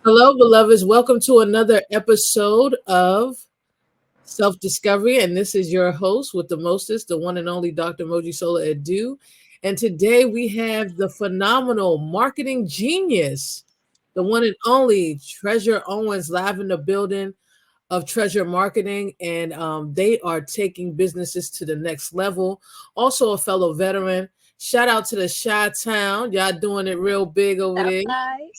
Hello, beloveds. Welcome to another episode of Self Discovery. And this is your host with the mostest, the one and only Dr. Mojisola Edu. And today we have the phenomenal marketing genius, the one and only Treasure Owens, live in the building of Treasure Marketing. And they are taking businesses to the next level. Also, a fellow veteran. Shout out to the Chi Town. Y'all doing it real big over All there. right.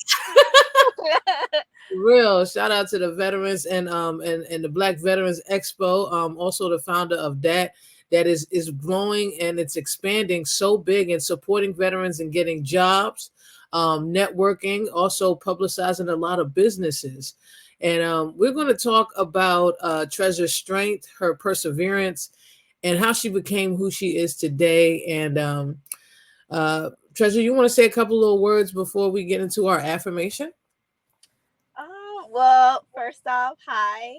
Real shout out to the veterans and the Black Veterans Expo. Also the founder of that is growing and it's expanding so big and supporting veterans and getting jobs, networking, also publicizing a lot of businesses. And we're going to talk about Treasure's strength, her perseverance, and how she became who she is today. And Treasure, you want to say a couple little words before we get into our affirmation? Well, first off, hi.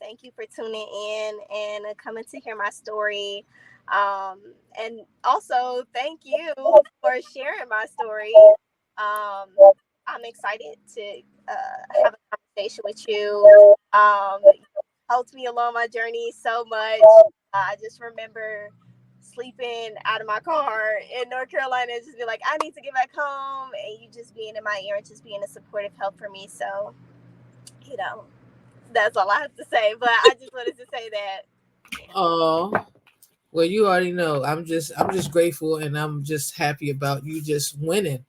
Thank you for tuning in and coming to hear my story. Um, and also, thank you for sharing my story. Um, I'm excited to have a conversation with you. You helped me along my journey so much. I just remember sleeping out of my car in North Carolina and just be like, I need to get back home. And you just being in my ear and just being a supportive help for me. So, you know, that's all I have to say. But I just wanted to say that. Yeah. Oh, well, you already know. I'm just grateful and I'm just happy about you just winning.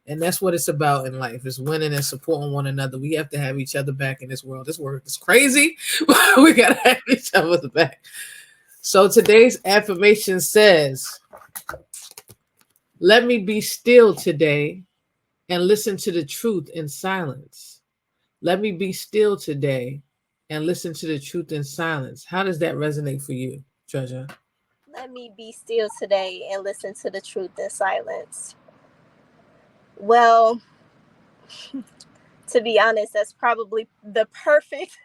And that's what it's about in life is winning and supporting one another. We have to have each other back in this world. This world is crazy, but we gotta have each other's back. So today's affirmation says, let me be still today and listen to the truth in silence. Let me be still today and listen to the truth in silence. How does that resonate for you, Treasure? Let me be still today and listen to the truth in silence. Well, to be honest, that's probably the perfect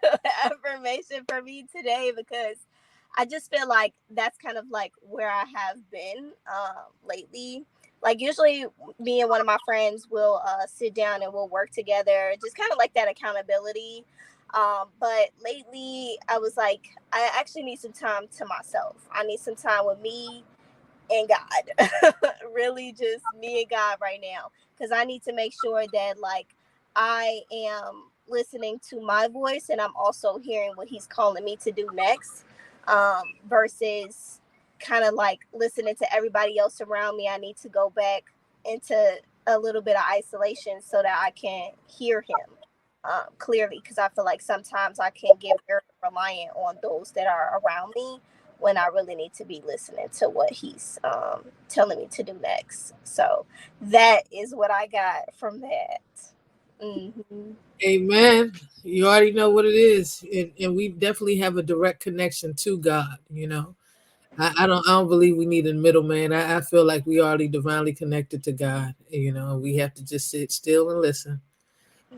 affirmation for me today because I just feel like that's kind of like where I have been lately. Like usually, me and one of my friends will sit down and we'll work together, just kind of like that accountability. But lately, I was like, I actually need some time to myself. I need some time with me and God. Really, just me and God right now, because I need to make sure that like I am listening to my voice and I'm also hearing what He's calling me to do next, versus kind of like listening to everybody else around me. I need to go back into a little bit of isolation so that I can hear Him clearly, because I feel like sometimes I can get very reliant on those that are around me when I really need to be listening to what He's telling me to do next. So that is what I got from that. Mm-hmm. Amen. You already know what it is. And we definitely have a direct connection to God. I don't believe we need a middleman. I feel like we already divinely connected to God. We have to just sit still and listen.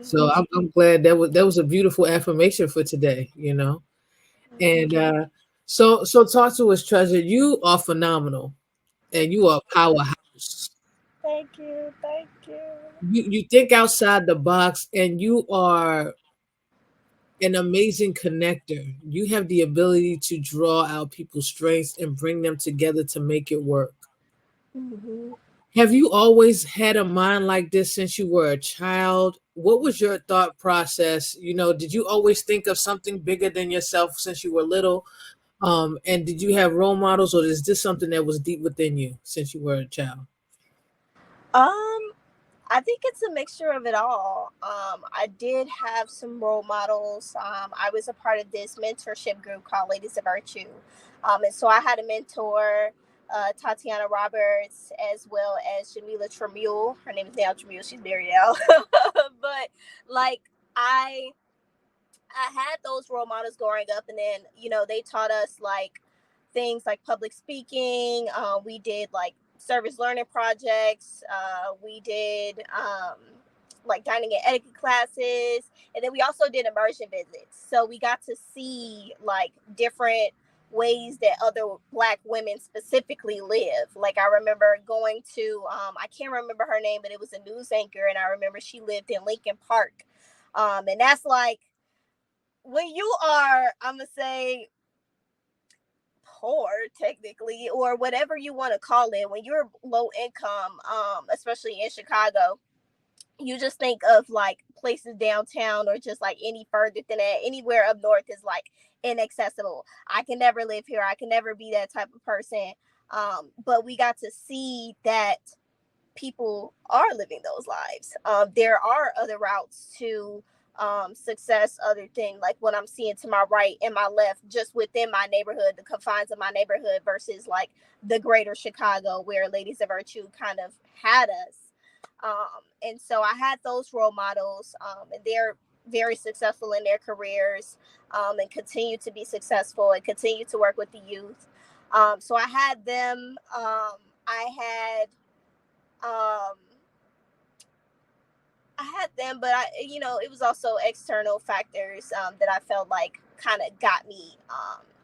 So Mm-hmm. I'm glad that was a beautiful affirmation for today. And so talk to us, Treasure. You are phenomenal and you are a powerhouse. Thank you. Thank you. You think outside the box and you are an amazing connector. You have the ability to draw out people's strengths and bring them together to make it work. Mm-hmm. Have you always had a mind like this since you were a child? What was your thought process? Did you always think of something bigger than yourself since you were little? And did you have role models, or is this something that was deep within you since you were a child? Um, I think it's a mixture of it all. I did have some role models. I was a part of this mentorship group called Ladies of Virtue. And so I had a mentor, Tatiana Roberts, as well as Jamila Tremule. Her name is now Tremule. She's married now. But like, I I had those role models growing up, and then they taught us like things like public speaking. We did like service learning projects. We did like dining and etiquette classes, and then we also did immersion visits. So we got to see like different ways that other Black women specifically live. Like I remember going to I can't remember her name, but it was a news anchor, and I remember she lived in Lincoln Park, And that's like when you are, I'm gonna say, poor technically, or whatever you want to call it, when you're low income, especially in Chicago, you just think of like places downtown or just like any further than that. Anywhere up north is like inaccessible. I can never live here. I can never be that type of person. But we got to see that people are living those lives. There are other routes to success, other thing like what I'm seeing to my right and my left, just within my neighborhood, the confines of my neighborhood, versus like the greater Chicago where Ladies of Virtue kind of had us. And so I had those role models, and they're very successful in their careers, and continue to be successful and continue to work with the youth. So I had them. I had um, I had them, but it was also external factors that I felt like kind of got me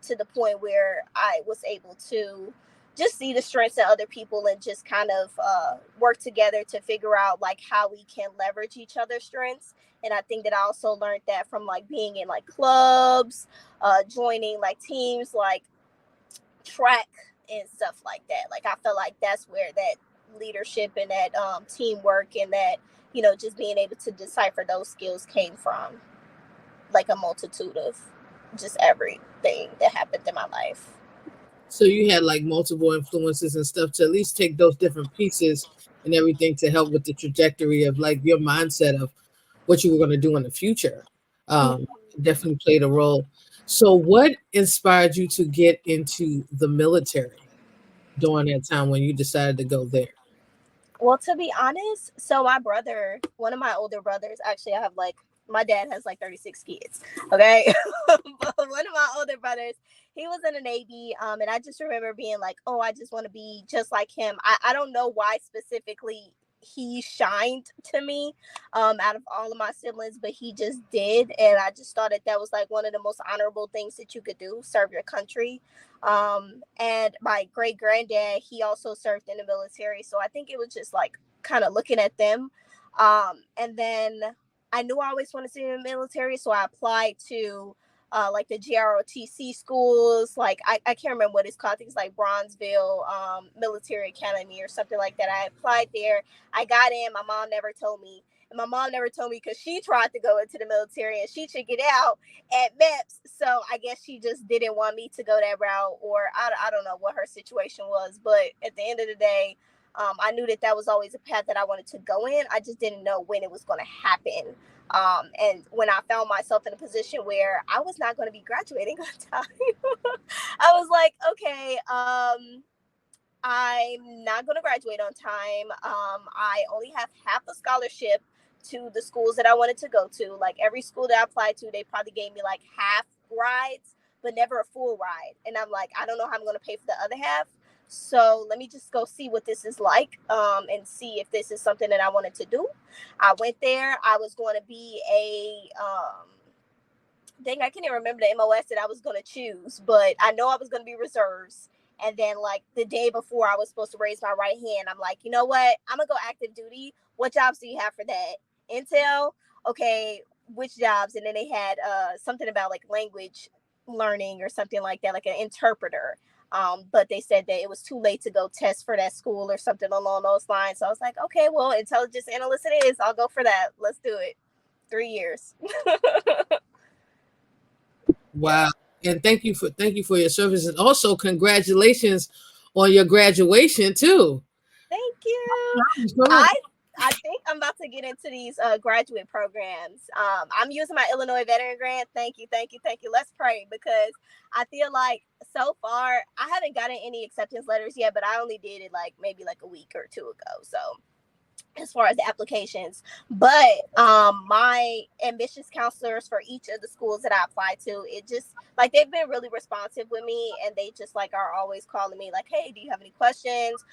to the point where I was able to just see the strengths in other people and just kind of work together to figure out like how we can leverage each other's strengths. And I think that I also learned that from like being in like clubs, joining like teams like track and stuff like that. Like I felt like that's where that leadership and that teamwork and that just being able to decipher those skills came from, like a multitude of just everything that happened in my life. So you had like multiple influences and stuff to at least take those different pieces and everything to help with the trajectory of like your mindset of what you were going to do in the future. Um, Definitely played a role. So what inspired you to get into the military during that time when you decided to go there? Well, to be honest, so my brother, one of my older brothers, actually, I have like, my dad has like 36 kids. Okay. But one of my older brothers, he was in the Navy. And I just remember being like, oh, I just want to be just like him. I don't know why specifically he shined to me out of all of my siblings, but he just did. And I just thought that that was like one of the most honorable things that you could do, serve your country. And my great granddad, he also served in the military. So I think it was just like kind of looking at them. And then I knew I always wanted to be in the military. So I applied to like the GROTC schools. Like I can't remember what it's called. I think it's like Bronzeville Military Academy or something like that. I applied there. I got in. My mom never told me. And my mom never told me because she tried to go into the military and she should get out at MEPS. So I guess she just didn't want me to go that route, or I don't know what her situation was. But at the end of the day, I knew that that was always a path that I wanted to go in. I just didn't know when it was going to happen. And when I found myself in a position where I was not going to be graduating on time, I was like, okay, I'm not going to graduate on time. I only have half a scholarship to the schools that I wanted to go to. Like every school that I applied to, they probably gave me like half rides, but never a full ride. And I'm like, I don't know how I'm going to pay for the other half. So let me just go see what this is like, and see if this is something that I wanted to do. I went there. I was going to be a thing. I can't even remember the MOS that I was going to choose, but I know I was going to be reserves. And then like the day before I was supposed to raise my right hand, I'm like, you know what? I'm gonna go active duty. What jobs do you have for that? Intel? Okay, which jobs? And then they had something about like language learning or something like that, like an interpreter. But they said that it was too late to go test for that school or something along those lines. So I was like, okay, well, intelligence analyst it is. I'll go for that. Let's do it. 3 years. Wow. And thank you for your service. And also congratulations on your graduation too. Thank you. So I think I'm about to get into these graduate programs. I'm using my Illinois veteran grant. Thank you, thank you, thank you. Let's pray, because I feel like so far I haven't gotten any acceptance letters yet, but I only did it like maybe like a week or two ago. So as far as the applications, but my admissions counselors for each of the schools that I applied to, it just like they've been really responsive with me, and they just like are always calling me like, hey, do you have any questions?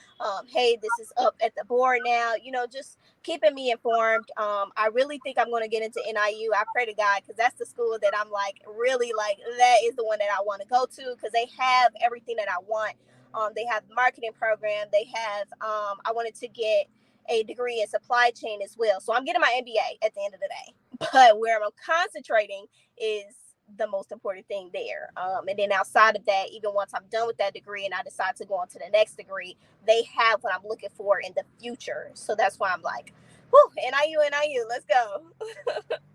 Hey, this is up at the board now, just keeping me informed. I really think I'm going to get into NIU. I pray to God, because that's the school that I'm like really like, that is the one that I want to go to, because they have everything that I want. They have the marketing program. They have I wanted to get a degree in supply chain as well. So I'm getting my MBA at the end of the day. but where I'm concentrating is the most important thing there. And then outside of that, even once I'm done with that degree and I decide to go on to the next degree, they have what I'm looking for in the future. So that's why I'm like, whew, NIU, let's go.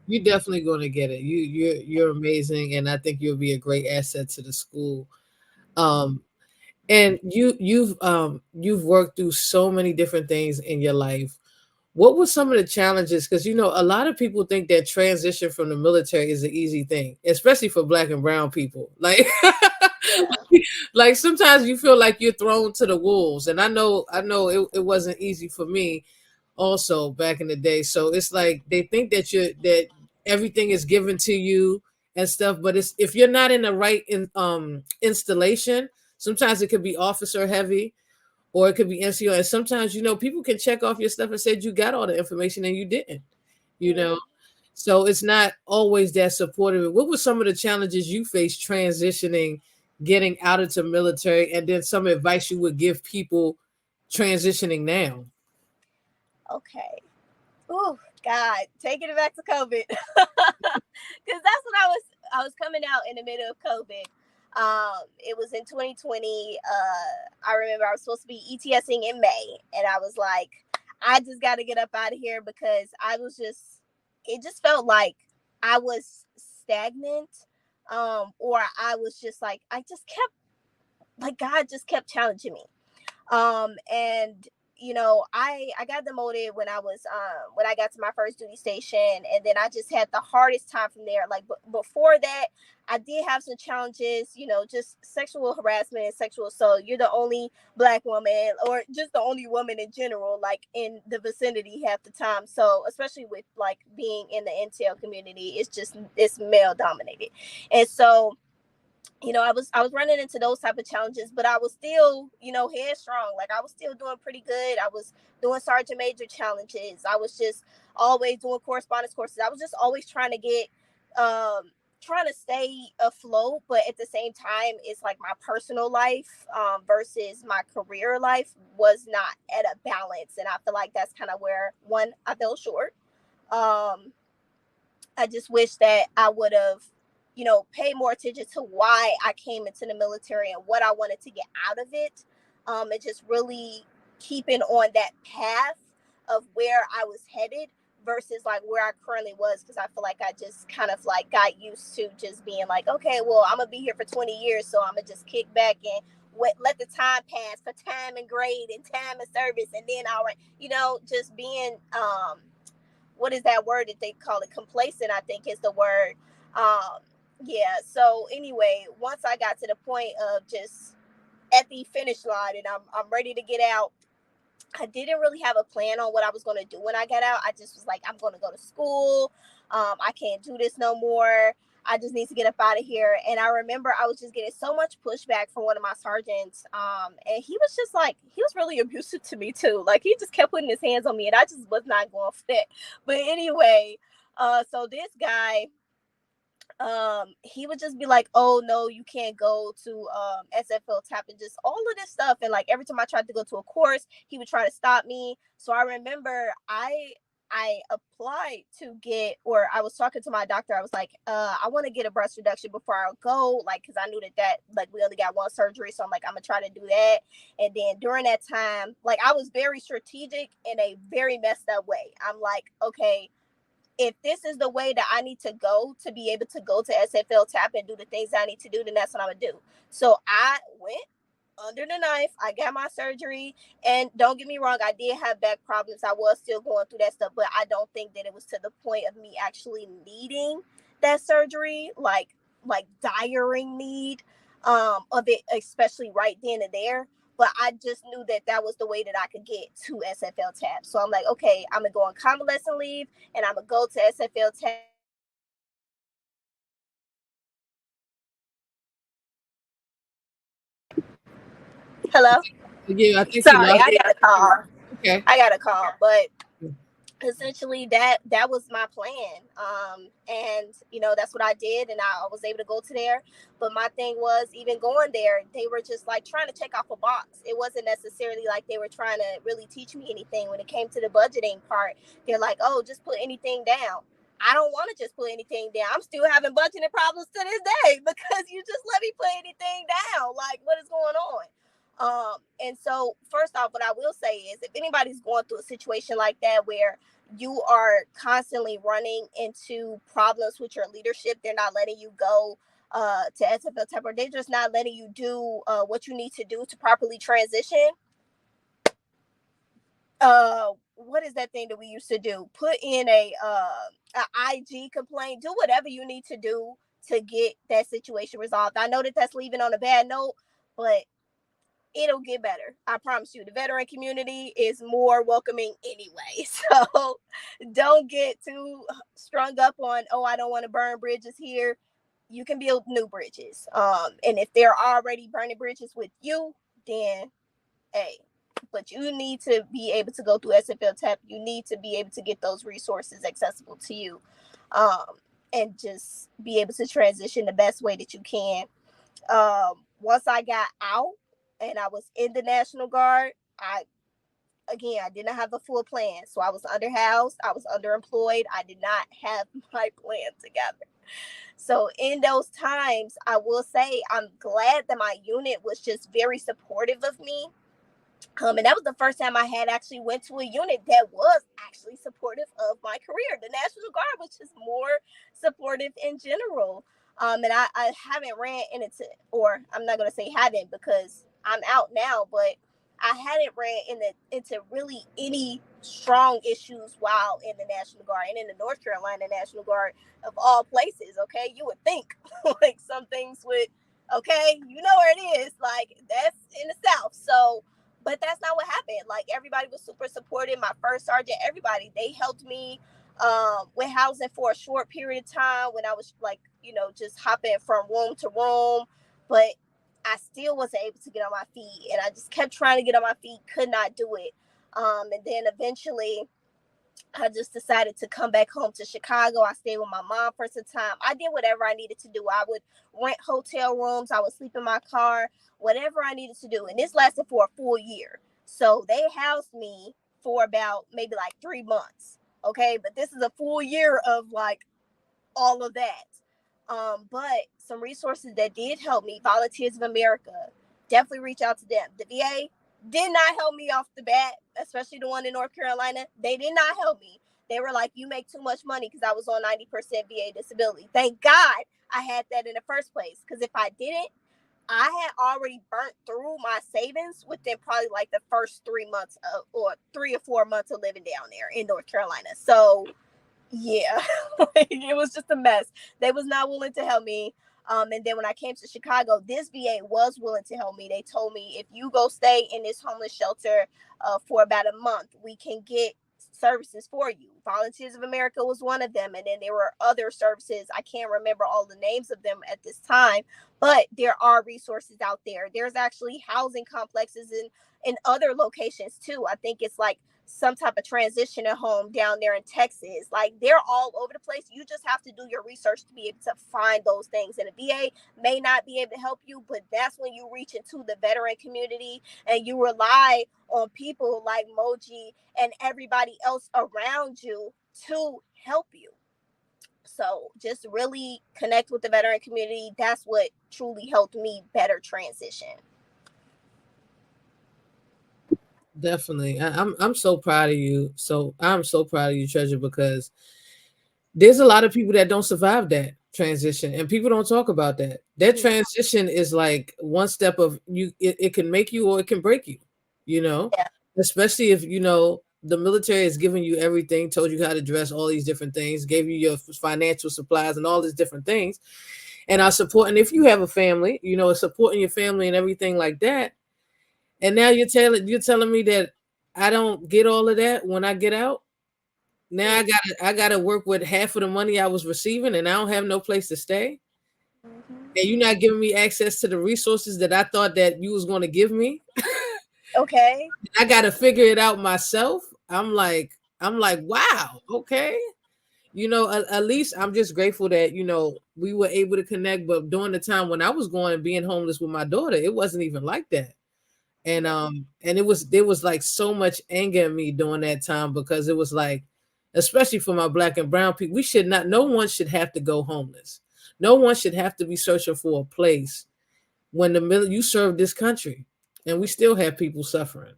You're definitely going to get it. You're amazing, and I think you'll be a great asset to the school. Um, and you've worked through so many different things in your life. What were some of the challenges? Because a lot of people think that transition from the military is an easy thing, especially for Black and brown people. Like, Yeah. like sometimes you feel like you're thrown to the wolves, and I know it wasn't easy for me also back in the day. So it's like they think that everything is given to you and stuff, but it's if you're not in the right installation, sometimes it could be officer heavy or it could be NCO. And sometimes, people can check off your stuff and said you got all the information and you didn't, you know. Mm. So it's not always that supportive. What were some of the challenges you faced transitioning, getting out into military, and then some advice you would give people transitioning now? Okay. Oh God, taking it back to COVID, because that's what I was coming out in the middle of COVID. It was in 2020. I remember I was supposed to be ETSing in May, and I was like, I just got to get up out of here because it just felt like I was stagnant, or I was just like, I just kept like God just kept challenging me. And I got demoted when I got to my first duty station, and then I just had the hardest time from there. Like before that, I did have some challenges, just sexual harassment and sexual assault. You're the only Black woman, or just the only woman in general, like in the vicinity half the time. So especially with like being in the intel community, it's male dominated. And so I was running into those type of challenges, but I was still, headstrong. Like I was still doing pretty good. I was doing sergeant major challenges. I was just always doing correspondence courses. I was just always trying to stay afloat, but at the same time, it's like my personal life versus my career life was not at a balance, and I feel like that's kind of where one I fell short. Um, I just wish that I would have, paid more attention to why I came into the military and what I wanted to get out of it. And just really keeping on that path of where I was headed versus like where I currently was. Cause I feel like I just kind of like got used to just being like, okay, well, I'm gonna be here for 20 years. So I'm gonna just kick back and let the time pass for time and grade and time and service. And then just being, what is that word that they call it? Complacent, I think is the word. Um, yeah. So anyway, once I got to the point of just at the finish line and I'm ready to get out, I didn't really have a plan on what I was going to do when I got out. I just was like, I'm going to go to school. I can't do this no more. I just need to get up out of here. And I remember I was just getting so much pushback from one of my sergeants. And he was just like, he was really abusive to me too. Like he just kept putting his hands on me and I just was not going for that. But anyway, so this guy, he would just be like, oh no, you can't go to SFL tap and just all of this stuff. And like every time I tried to go to a course, he would try to stop me. So I remember I applied to get, or I was talking to my doctor. I was like, I want to get a breast reduction before I go, like, because I knew that like we only got one surgery, so I'm like, I'm gonna try to do that. And then during that time, like I was very strategic in a very messed up way. I'm like, okay, if this is the way that I need to go to be able to go to SFL tap and do the things I need to do, then that's what I'm gonna do. So I went under the knife. I got my surgery, and don't get me wrong, I did have back problems. I was still going through that stuff, but I don't think that it was to the point of me actually needing that surgery, like diring need of it, especially right then and there. But I just knew that that was the way that I could get to SFL tap. So I'm like, okay, I'm gonna go on convalescent leave and I'm gonna go to SFL tap. Hello. Yeah, I think you Sorry, lost. I got a call. Okay. But essentially that was my plan. And that's what I did, and I was able to go to there. But my thing was, even going there, they were just like trying to check off a box. It wasn't necessarily like they were trying to really teach me anything. When it came to the budgeting part, they're like, oh, just put anything down. I don't want to just put anything down. I'm still having budgeting problems to this day because you just let me put anything down. Like, what is going on? And so first off, what I will say is if anybody's going through a situation like that where you are constantly running into problems with your leadership, they're not letting you go to SFL type, or they're just not letting you do what you need to do to properly transition. What is that thing that we used to do? Put in a IG complaint. Do whatever you need to do to get that situation resolved. I know that that's leaving on a bad note, but it'll get better. I promise you. The veteran community is more welcoming anyway. So don't get too strung up on, oh, I don't want to burn bridges here. You can build new bridges. And if they're already burning bridges with you, then hey, but you need to be able to go through SFL TAP. You need to be able to get those resources accessible to you, and just be able to transition the best way that you can. Once I got out and I was in the National Guard, I didn't have a full plan. So I was underhoused, I was underemployed, I did not have my plan together. So in those times, I will say I'm glad that my unit was just very supportive of me. And that was the first time I had actually went to a unit that was actually supportive of my career. The National Guard was just more supportive in general. And I haven't ran into, or I'm not going to say haven't because I'm out now, but I hadn't ran into really any strong issues while in the National Guard and in the North Carolina National Guard of all places. Okay, you would think like some things would, okay, you know where it is, like that's in the South. So, but that's not what happened. Like everybody was super supportive. My first sergeant, everybody, they helped me with housing for a short period of time when I was like, just hopping from room to room. But I still wasn't able to get on my feet, and I just kept trying to get on my feet, could not do it. And then eventually I just decided to come back home to Chicago. I stayed with my mom for some time. I did whatever I needed to do. I would rent hotel rooms. I would sleep in my car, whatever I needed to do. And this lasted for a full year. So they housed me for about maybe like 3 months. Okay. But this is a full year of like all of that. But some resources that did help me, Volunteers of America, definitely reach out to them. The VA did not help me off the bat, especially the one in North Carolina. They did not help me. They were like, you make too much money because I was on 90% VA disability. Thank God I had that in the first place, because if I didn't, I had already burnt through my savings within probably like the first 3 months or 3 or 4 months of living down there in North Carolina. So yeah, it was just a mess. They was not willing to help me. And then when I came to Chicago, this VA was willing to help me. They told me, if you go stay in this homeless shelter for about a month, we can get services for you. Volunteers of America was one of them. And then there were other services. I can't remember all the names of them at this time, but there are resources out there. There's actually housing complexes in other locations too. I think it's like some type of transition at home down there in Texas. Like they're all over the place. You just have to do your research to be able to find those things. And the VA may not be able to help you, but that's when you reach into the veteran community and you rely on people like Moji and everybody else around you to help you. So just really connect with the veteran community. That's what truly helped me better transition. Definitely. I'm so proud of you. So I'm so proud of you, Treasure, because there's a lot of people that don't survive that transition, and people don't talk about that. That transition is like one step of you. It can make you or it can break you. You know, Yeah. especially if the military has given you everything, told you how to dress, all these different things, gave you your financial supplies and all these different things, and are supporting. If you have a family, supporting your family and everything like that. And now you're telling me that I don't get all of that when I get out. Now I gotta work with half of the money I was receiving, and I don't have no place to stay. And you're not giving me access to the resources that I thought that you was going to give me. Okay. I gotta figure it out myself. I'm like, wow, okay. At least I'm just grateful that we were able to connect. But during the time when I was going and being homeless with my daughter, it wasn't even like that. And there was like so much anger in me during that time, because it was like, especially for my black and brown people. We should not, no one should have to go homeless. No one should have to be searching for a place when you serve this country, and we still have people suffering,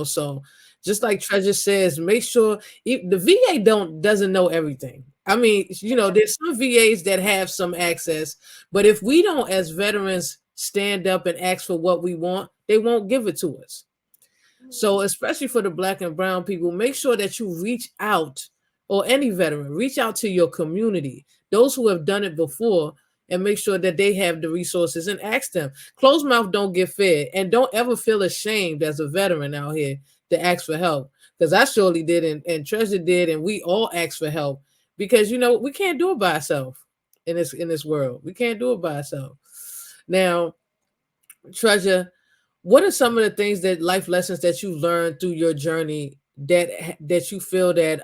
so just like Treasure says, make sure the VA doesn't know everything. I mean, there's some VAs that have some access, but if we don't as veterans stand up and ask for what we want, they won't give it to us. So, especially for the black and brown people, make sure that you reach out, or any veteran, reach out to your community, those who have done it before, and make sure that they have the resources and ask them. Closed mouth don't get fed, and don't ever feel ashamed as a veteran out here to ask for help. Because I surely did, and Treasure did, and we all ask for help because we can't do it by ourselves in this world. We can't do it by ourselves. Now, Treasure, what are some of the things that life lessons that you learned through your journey that you feel that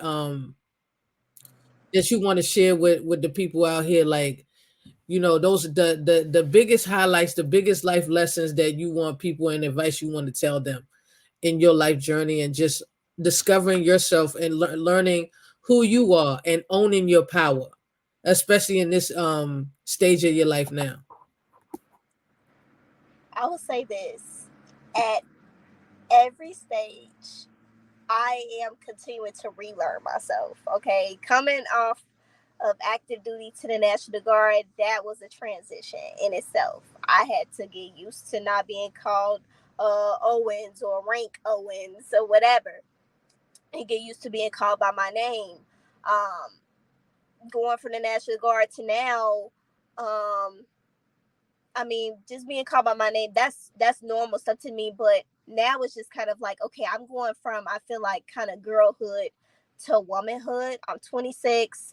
you want to share with the people out here, like, those the biggest highlights, the biggest life lessons that you want people, and advice you want to tell them in your life journey, and just discovering yourself and learning who you are and owning your power, especially in this stage of your life now. I will say this: at every stage, I am continuing to relearn myself. Okay, coming off of active duty to the National Guard, that was a transition in itself. I had to get used to not being called Owens or rank Owens or whatever, and get used to being called by my name. Going from the National Guard to now, um, I mean, just being called by my name, that's normal stuff to me. But now it's just kind of like, okay, I'm going from, I feel like, kind of girlhood to womanhood. I'm 26.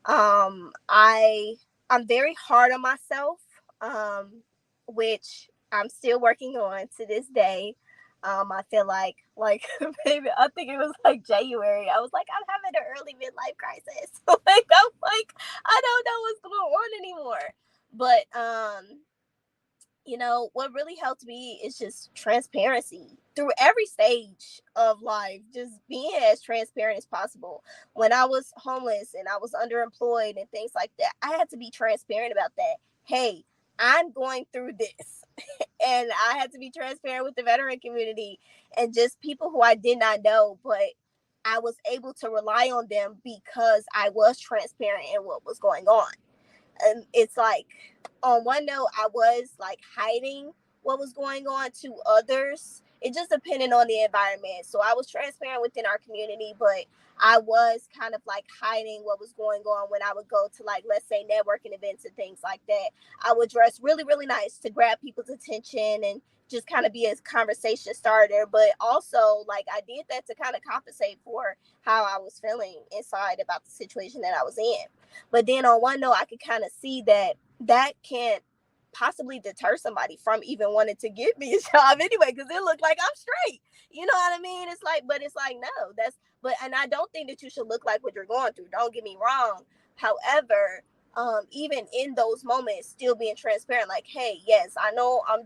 I'm very hard on myself, which I'm still working on to this day. I feel like maybe I think it was like January. I was like, I'm having an early midlife crisis. Like I don't know what's going on anymore. But what really helped me is just transparency through every stage of life, just being as transparent as possible. When I was homeless and I was underemployed and things like that, I had to be transparent about that. Hey, I'm going through this. And I had to be transparent with the veteran community and just people who I did not know, but I was able to rely on them because I was transparent in what was going on. And it's like, on one note, I was like hiding what was going on to others. It just depended on the environment. So I was transparent within our community, but I was kind of like hiding what was going on when I would go to, like, let's say, networking events and things like that. I would dress really, really nice to grab people's attention and just kind of be a conversation starter. But also, like, I did that to kind of compensate for how I was feeling inside about the situation that I was in. But then on one note, I could kind of see that can't possibly deter somebody from even wanting to give me a job anyway, because it looked like I'm straight. You know what I mean? It's like, but it's like, no, and I don't think that you should look like what you're going through. Don't get me wrong. However, even in those moments, still being transparent, like, hey, yes, I know I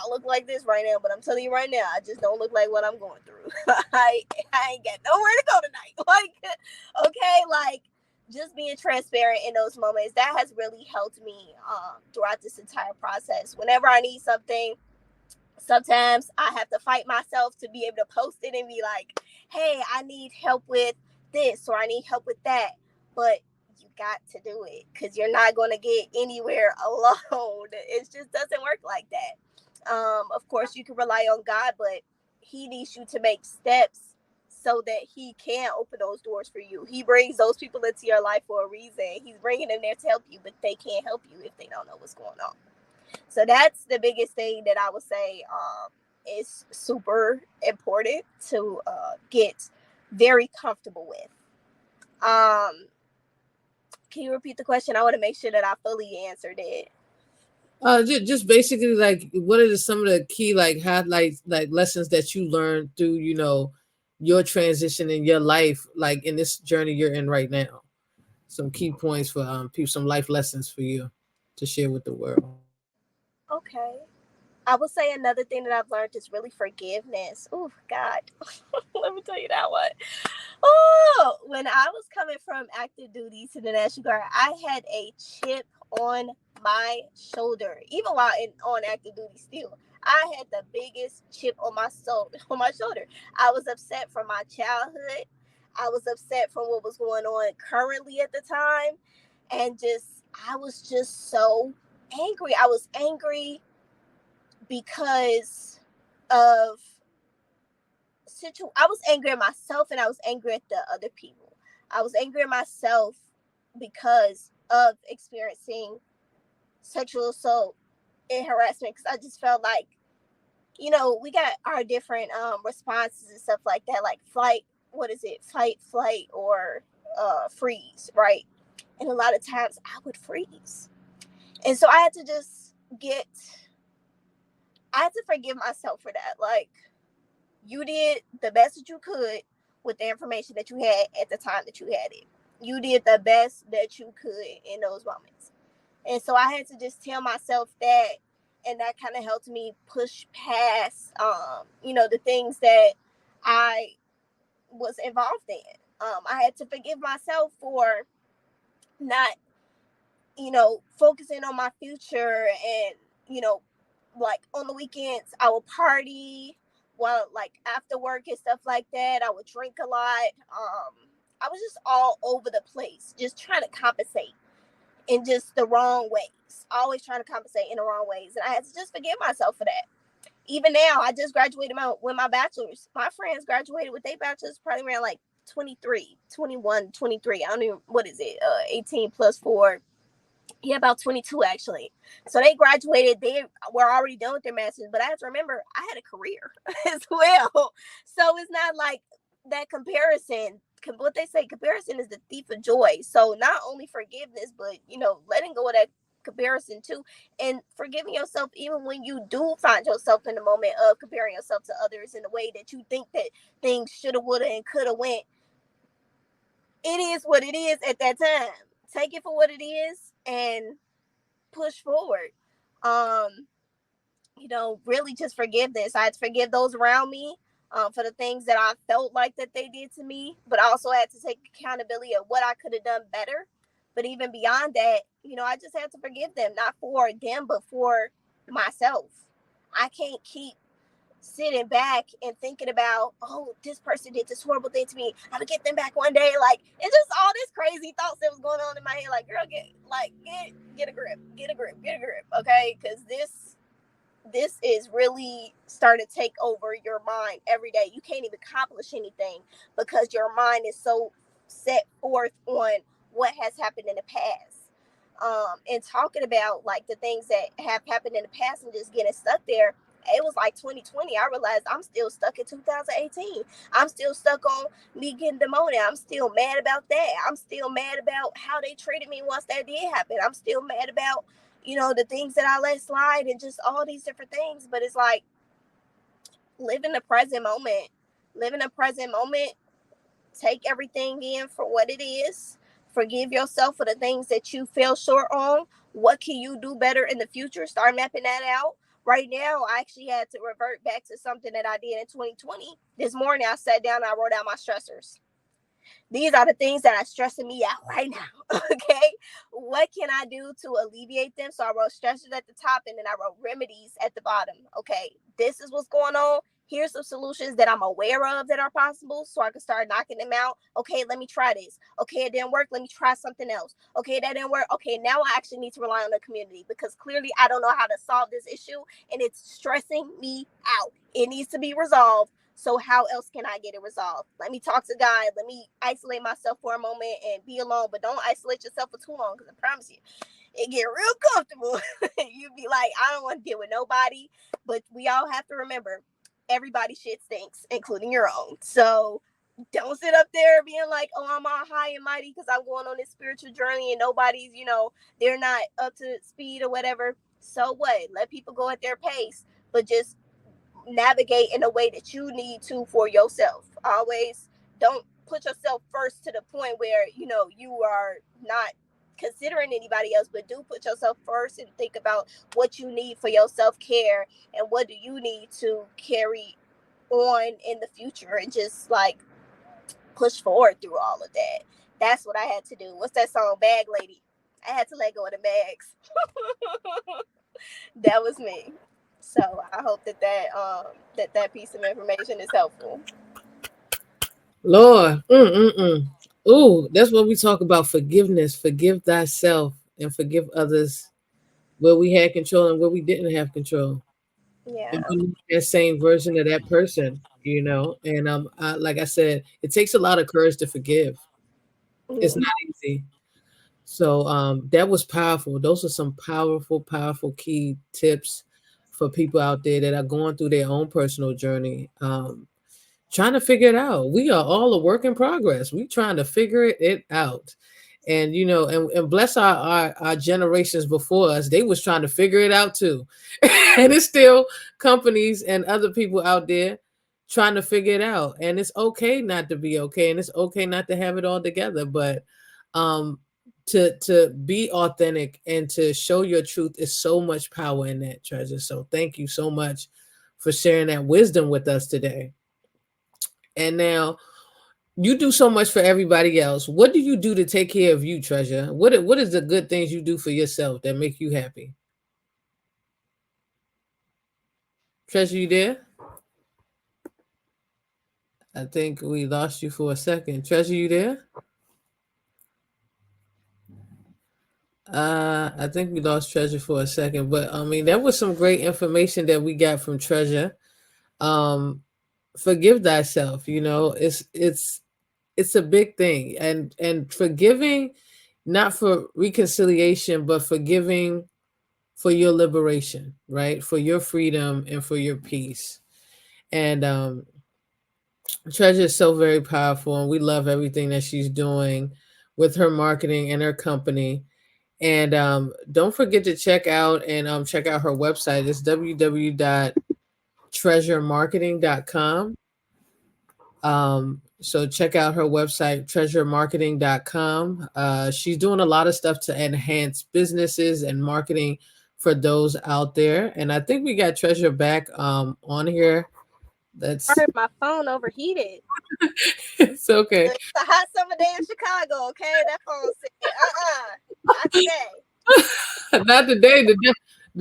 look like this right now, but I'm telling you right now, I just don't look like what I'm going through. I ain't got nowhere to go tonight. Like, okay, like, just being transparent in those moments, that has really helped me throughout this entire process. Whenever I need something, sometimes I have to fight myself to be able to post it and be like, hey, I need help with this or I need help with that. But you got to do it because you're not going to get anywhere alone. It just doesn't work like that. Of course, you can rely on God, but He needs you to make steps so that He can open those doors for you. He brings those people into your life for a reason. He's bringing them there to help you, but they can't help you if they don't know what's going on. So that's the biggest thing that I would say is super important to get very comfortable with. Can you repeat the question? I want to make sure that I fully answered it. Just basically, like, what are some of the key, like, highlights, like, lessons that you learned through, your transition in your life, like, in this journey you're in right now? Some key points for people, some life lessons for you to share with the world. Okay. I would say another thing that I've learned is really forgiveness. Oh, God. Let me tell you that one. Oh, when I was coming from active duty to the National Guard, I had a chip on my shoulder. Even while on active duty still, I had the biggest chip on my shoulder. I was upset from my childhood. I was upset from what was going on currently at the time. And I was just so angry. I was angry because of I was angry at myself, and I was angry at the other people. I was angry at myself because of experiencing sexual assault and harassment, because I just felt like, we got our different responses and stuff like that, like fight, flight, or freeze, right? And a lot of times I would freeze. And so I had to forgive myself for that. Like, you did the best that you could with the information that you had at the time that you had it. You did the best that you could in those moments. And so I had to just tell myself that, and that kind of helped me push past, the things that I was involved in. I had to forgive myself for not, focusing on my future, and, like on the weekends, I would party. Well, like after work and stuff like that, I would drink a lot. I was just all over the place, just trying to compensate in just the wrong ways. Always trying to compensate in the wrong ways. And I had to just forgive myself for that. Even now, I just graduated with my bachelor's. My friends graduated with their bachelor's probably around like 23, 21, 23. I don't even, what is it? 18 plus 4. Yeah, about 22 actually. So they graduated. They were already done with their master's, but I have to remember I had a career as well. So it's not like that comparison. What they say, comparison is the thief of joy. So not only forgiveness, but letting go of that comparison too, and forgiving yourself even when you do find yourself in the moment of comparing yourself to others in a way that you think that things shoulda, woulda, and coulda went. It is what it is at that time. Take it for what it is and push forward. Um, really just forgiveness. I had to forgive those around me for the things that I felt like that they did to me, but I also had to take accountability of what I could have done better. But even beyond that, I just had to forgive them, not for them, but for myself. I can't keep sitting back and thinking about, oh, this person did this horrible thing to me, I'm gonna get them back one day. Like, it's just all this crazy thoughts that was going on in my head. Like, girl, get a grip, okay? Because this is really starting to take over your mind every day. You can't even accomplish anything because your mind is so set forth on what has happened in the past. And talking about like the things that have happened in the past and just getting stuck there, it was like 2020. I realized I'm still stuck in 2018. I'm still stuck on me getting demoted. I'm still mad about that. I'm still mad about how they treated me once that did happen. I'm still mad about, the things that I let slide and just all these different things. But it's like, live in the present moment. Live in the present moment. Take everything in for what it is. Forgive yourself for the things that you fell short on. What can you do better in the future? Start mapping that out. Right now, I actually had to revert back to something that I did in 2020. This morning, I sat down and I wrote out my stressors. These are the things that are stressing me out right now. Okay. What can I do to alleviate them? So I wrote stressors at the top, and then I wrote remedies at the bottom. Okay. This is what's going on. Here's some solutions that I'm aware of that are possible, so I can start knocking them out. Okay, let me try this. Okay, it didn't work. Let me try something else. Okay, that didn't work. Okay, now I actually need to rely on the community because clearly I don't know how to solve this issue and it's stressing me out. It needs to be resolved. So how else can I get it resolved? Let me talk to God. Let me isolate myself for a moment and be alone. But don't isolate yourself for too long, because I promise you, it get real comfortable. You'd be like, I don't want to deal with nobody. But we all have to remember, everybody's shit stinks, including your own. So don't sit up there being like, oh, I'm all high and mighty because I'm going on this spiritual journey and nobody's, they're not up to speed or whatever. So what? Let people go at their pace, but just navigate in a way that you need to for yourself. Always don't put yourself first to the point where you are not considering anybody else, but do put yourself first and think about what you need for your self-care and what do you need to carry on in the future, and just like push forward through all of that. That's what I had to do. What's that song, Bag Lady? I had to let go of the bags. That was me. So I hope that piece of information is helpful. Lord. Ooh, that's what we talk about, forgiveness. Forgive thyself and forgive others where we had control and where we didn't have control. And Yeah. be that same version of that person, And like I said, it takes a lot of courage to forgive. It's Mm-hmm. not easy. So that was powerful. Those are some powerful, powerful key tips for people out there that are going through their own personal journey. Trying to figure it out. We are all a work in progress. We trying to figure it out. And and bless our generations before us, they was trying to figure it out too. And it's still companies and other people out there trying to figure it out. And it's okay not to be okay, and it's okay not to have it all together. But um to be authentic and to show your truth is so much power in that, Treasure. So thank you so much for sharing that wisdom with us today. And now you do so much for everybody else. What do you do to take care of you, Treasure? What is the good things you do for yourself that make you happy? Treasure, you there? I think we lost you for a second. Treasure, you there? I think we lost Treasure for a second, but I mean that was some great information that we got from Treasure. Um, Forgive thyself. It's a big thing, and forgiving, not for reconciliation, but forgiving for your liberation, right? For your freedom and for your peace. And Treasure is so very powerful, and we love everything that she's doing with her marketing and her company. And don't forget to check out her website. It's www.treasuremarketing.com. So check out her website, treasuremarketing.com. She's doing a lot of stuff to enhance businesses and marketing for those out there. And I think we got Treasure back on here. That's Sorry, my phone overheated. it's okay. It's a hot summer day in Chicago, okay? That phone said, not today. Not today. The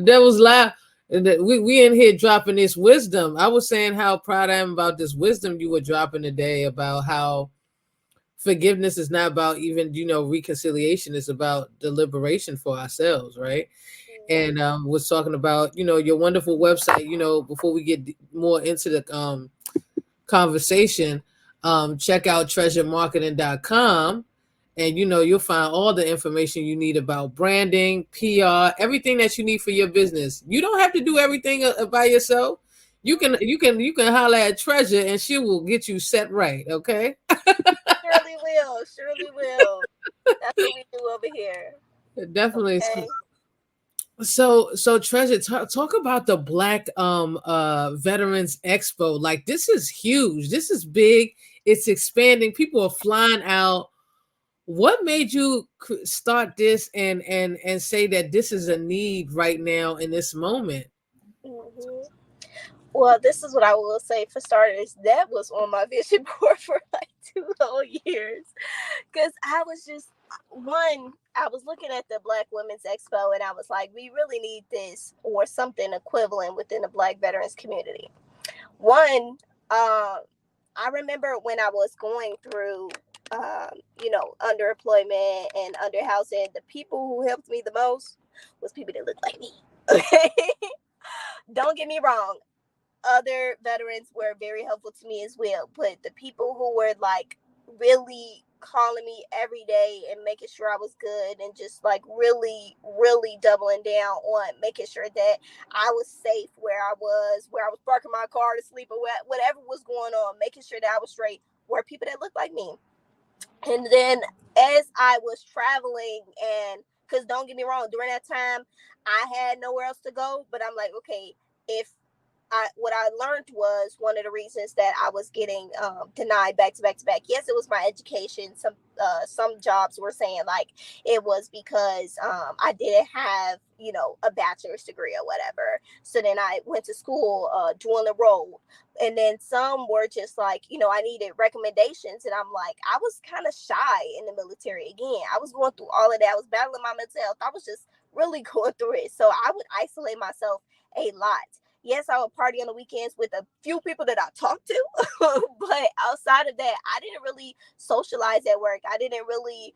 devil's lie. We in here dropping this wisdom. I was saying how proud I am about this wisdom you were dropping today about how forgiveness is not about even reconciliation. It's about the liberation for ourselves, right? And was talking about your wonderful website. Before we get more into the conversation, check out treasuremarketing.com, and you'll find all the information you need about branding, PR, everything that you need for your business. You don't have to do everything by yourself. You can holler at Treasure and she will get you set right. Okay. Surely will. Surely will. That's what we do over here. Definitely. Okay. So Treasure, talk about the Black Veterans Expo. Like, this is huge. This is big. It's expanding. People are flying out. What made you start this and say that this is a need right now in this moment? Hmm. Well, this is what I will say for starters. That was on my vision board for like 2 whole years. Because I was just, one, I was looking at the Black Women's Expo and I was like, we really need this or something equivalent within the Black veterans community. One, I remember when I was going through, underemployment and underhousing, the people who helped me the most was people that looked like me. Okay. Don't get me wrong. Other veterans were very helpful to me as well. But the people who were like really calling me every day and making sure I was good and just like really, really doubling down on making sure that I was safe where I was parking my car to sleep or whatever was going on, making sure that I was straight, were people that looked like me. And then as I was traveling, and because don't get me wrong, during that time, I had nowhere else to go, but I'm like, okay, if what I learned was one of the reasons that I was getting denied back to back to back. Yes, it was my education. Some jobs were saying like it was because I didn't have, you know, a bachelor's degree or whatever. So then I went to school, dual enrolled, and then some were just like, you know, I needed recommendations, and I'm like, I was kind of shy in the military. Again, I was going through all of that. I was battling my mental health. I was just really going through it. So I would isolate myself a lot. Yes, I would party on the weekends with a few people that I talked to, but outside of that, I didn't really socialize at work. I didn't really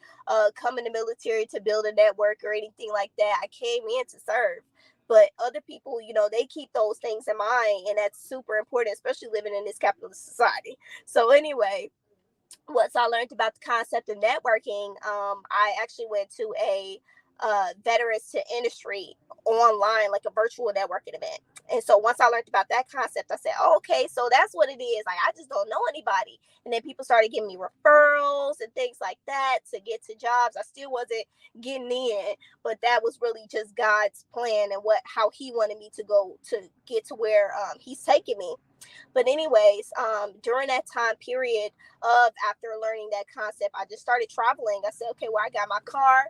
come in the military to build a network or anything like that. I came in to serve. But other people, you know, they keep those things in mind, and that's super important, especially living in this capitalist society. So anyway, once I learned about the concept of networking, I actually went to a veterans to industry online, like a virtual networking event. And so once I learned about that concept, I said, oh, okay, so that's what it is. Like, I just don't know anybody. And then people started giving me referrals and things like that to get to jobs. I still wasn't getting in, but that was really just God's plan and how he wanted me to go to get to where he's taking me. But anyways, during that time period of after learning that concept, I just started traveling. I said, okay, well, I got my car.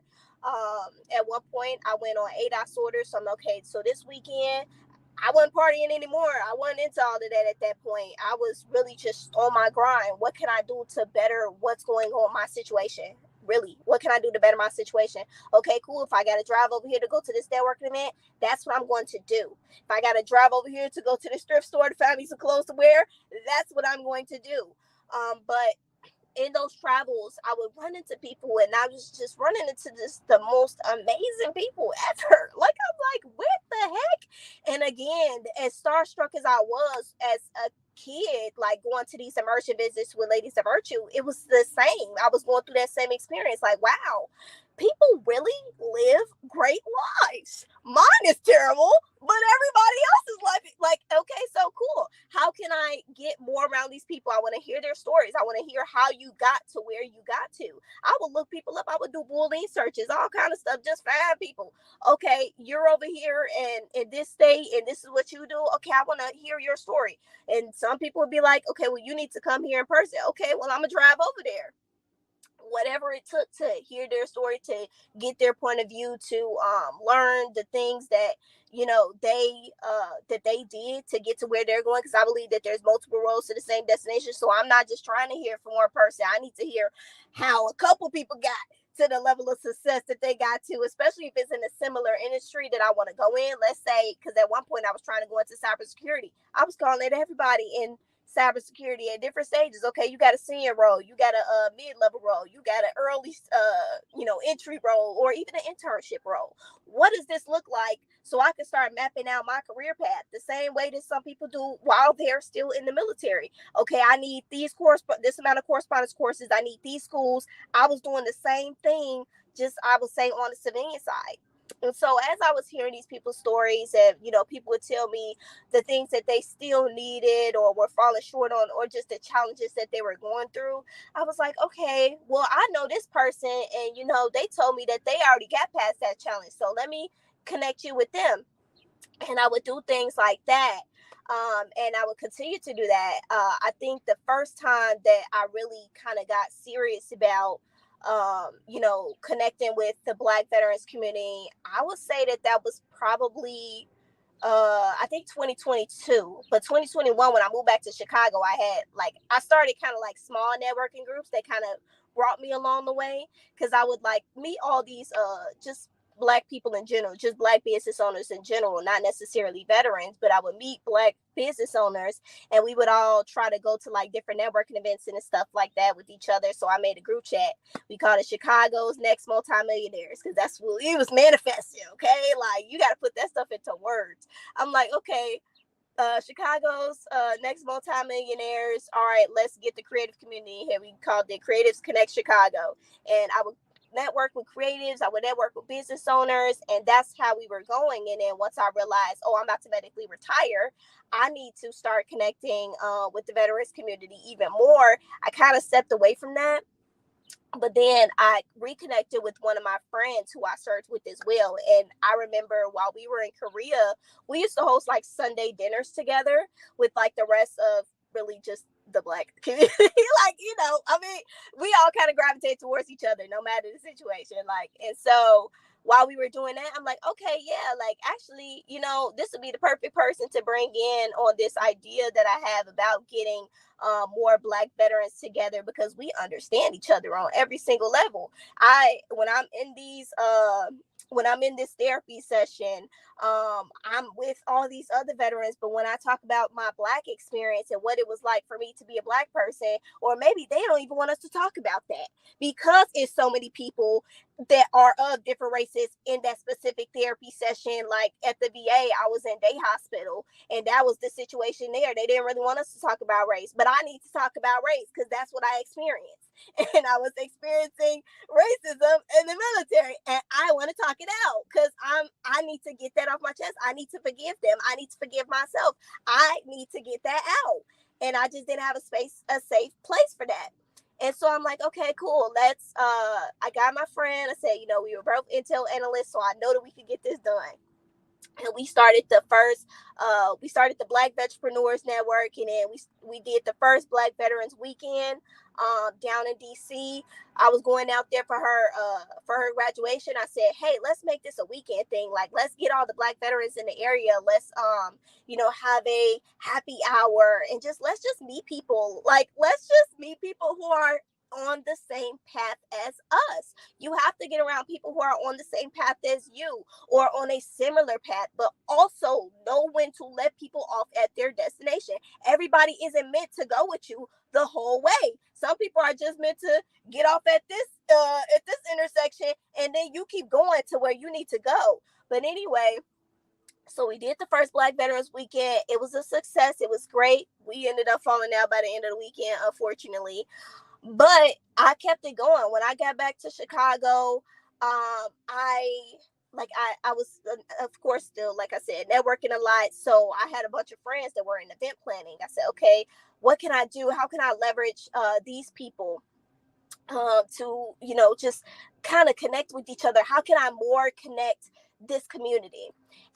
At one point, I went on ADOS orders. So I'm okay. So this weekend, I wasn't partying anymore. I wasn't into all of that at that point. I was really just on my grind. What can I do to better what's going on in my situation? Really, what can I do to better my situation? Okay, cool. If I got to drive over here to go to this networking event, that's what I'm going to do. If I got to drive over here to go to the thrift store to find me some clothes to wear, that's what I'm going to do. But in those travels, I would run into people, and I was just running into just the most amazing people ever. Like, I'm like, what the heck? And again, as starstruck as I was as a kid, like going to these immersion visits with Ladies of Virtue, it was the same. I was going through that same experience. Like, wow, people really live great lives. Mine is terrible, but everybody else's life is like, okay, so cool. How can I get more around these people? I want to hear their stories. I want to hear how you got to where you got to. I would look people up. I would do Boolean searches, all kind of stuff, just find people. Okay, you're over here and in this state, and this is what you do. Okay, I want to hear your story. And some people would be like, okay, well, you need to come here in person. Okay, well, I'm gonna drive over there. Whatever it took to hear their story, to get their point of view, to learn the things that, you know, they did to get to where they're going, because I believe that there's multiple roads to the same destination. So I'm not just trying to hear from one person. I need to hear how a couple people got to the level of success that they got to, especially if it's in a similar industry that I want to go in. Let's say, because at one point I was trying to go into cybersecurity. I was calling it everybody in cybersecurity at different stages. Okay, you got a senior role, you got a mid-level role, you got an early entry role, or even an internship role. What does this look like, so I can start mapping out my career path the same way that some people do while they're still in the military? Okay, I need this amount of correspondence courses, I need these schools. I was doing the same thing, just I would say on the civilian side. And so as I was hearing these people's stories, and people would tell me the things that they still needed or were falling short on, or just the challenges that they were going through, I was like, okay, well, I know this person, and they told me that they already got past that challenge, so let me connect you with them. And I would do things like that. And I would continue to do that. I think the first time that I really kind of got serious about connecting with the Black veterans community, I would say that was probably I think 2022. But 2021, when I moved back to Chicago, I started kind of like small networking groups that kind of brought me along the way, because I would like meet all these just Black people in general, just Black business owners in general, not necessarily veterans, but I would meet Black business owners, and we would all try to go to like different networking events and stuff like that with each other. So I made a group chat. We called it Chicago's Next Multimillionaires, because that's what it was manifesting. Okay, like, you got to put that stuff into words. I'm like, okay, Chicago's Next Multimillionaires. All right, let's get the creative community here. We called it Creatives Connect Chicago, and I would network with creatives, I would network with business owners, and that's how we were going. And then once I realized, oh, I'm about to medically retire, I need to start connecting with the veterans community even more, I kind of stepped away from that. But then I reconnected with one of my friends who I served with as well. And I remember while we were in Korea, we used to host like Sunday dinners together with like the rest of really just the Black community. Like, you know, I mean, we all kind of gravitate towards each other no matter the situation. Like, and so while we were doing that, I'm like, okay, yeah, like actually, you know, this would be the perfect person to bring in on this idea that I have about getting more Black veterans together, because we understand each other on every single level. When I'm in these when I'm in this therapy session, I'm with all these other veterans, but when I talk about my Black experience and what it was like for me to be a Black person, or maybe they don't even want us to talk about that because it's so many people that are of different races in that specific therapy session. Like at the VA, I was in day hospital, and that was the situation there. They didn't really want us to talk about race, but I need to talk about race because that's what I experienced. And I was experiencing racism in the military, and I want to talk it out because I need to get that off my chest. I need to forgive them. I need to forgive myself. I need to get that out. And I just didn't have a safe place for that. And so I'm like, okay, cool. I got my friend. I said, you know, we were both intel analysts, so I know that we could get this done. And we started the Black Veterans Network, and then we did the first Black Veterans Weekend down in DC. I was going out there for her graduation. I said, hey, let's make this a weekend thing. Like, let's get all the Black veterans in the area. Let's you know, have a happy hour and let's just meet people. Like, let's just meet people who are on the same path as us. You have to get around people who are on the same path as you, or on a similar path, but also know when to let people off at their destination. Everybody isn't meant to go with you the whole way. Some people are just meant to get off at this intersection, and then you keep going to where you need to go. But anyway, so we did the first Black Veterans Weekend. It was a success. It was great. We ended up falling out by the end of the weekend, unfortunately. But I kept it going. When I got back to Chicago, I was, of course, still, like I said, networking a lot. So I had a bunch of friends that were in event planning. I said, okay, what can I do? How can I leverage these people to, you know, just kind of connect with each other? How can I more connect this community?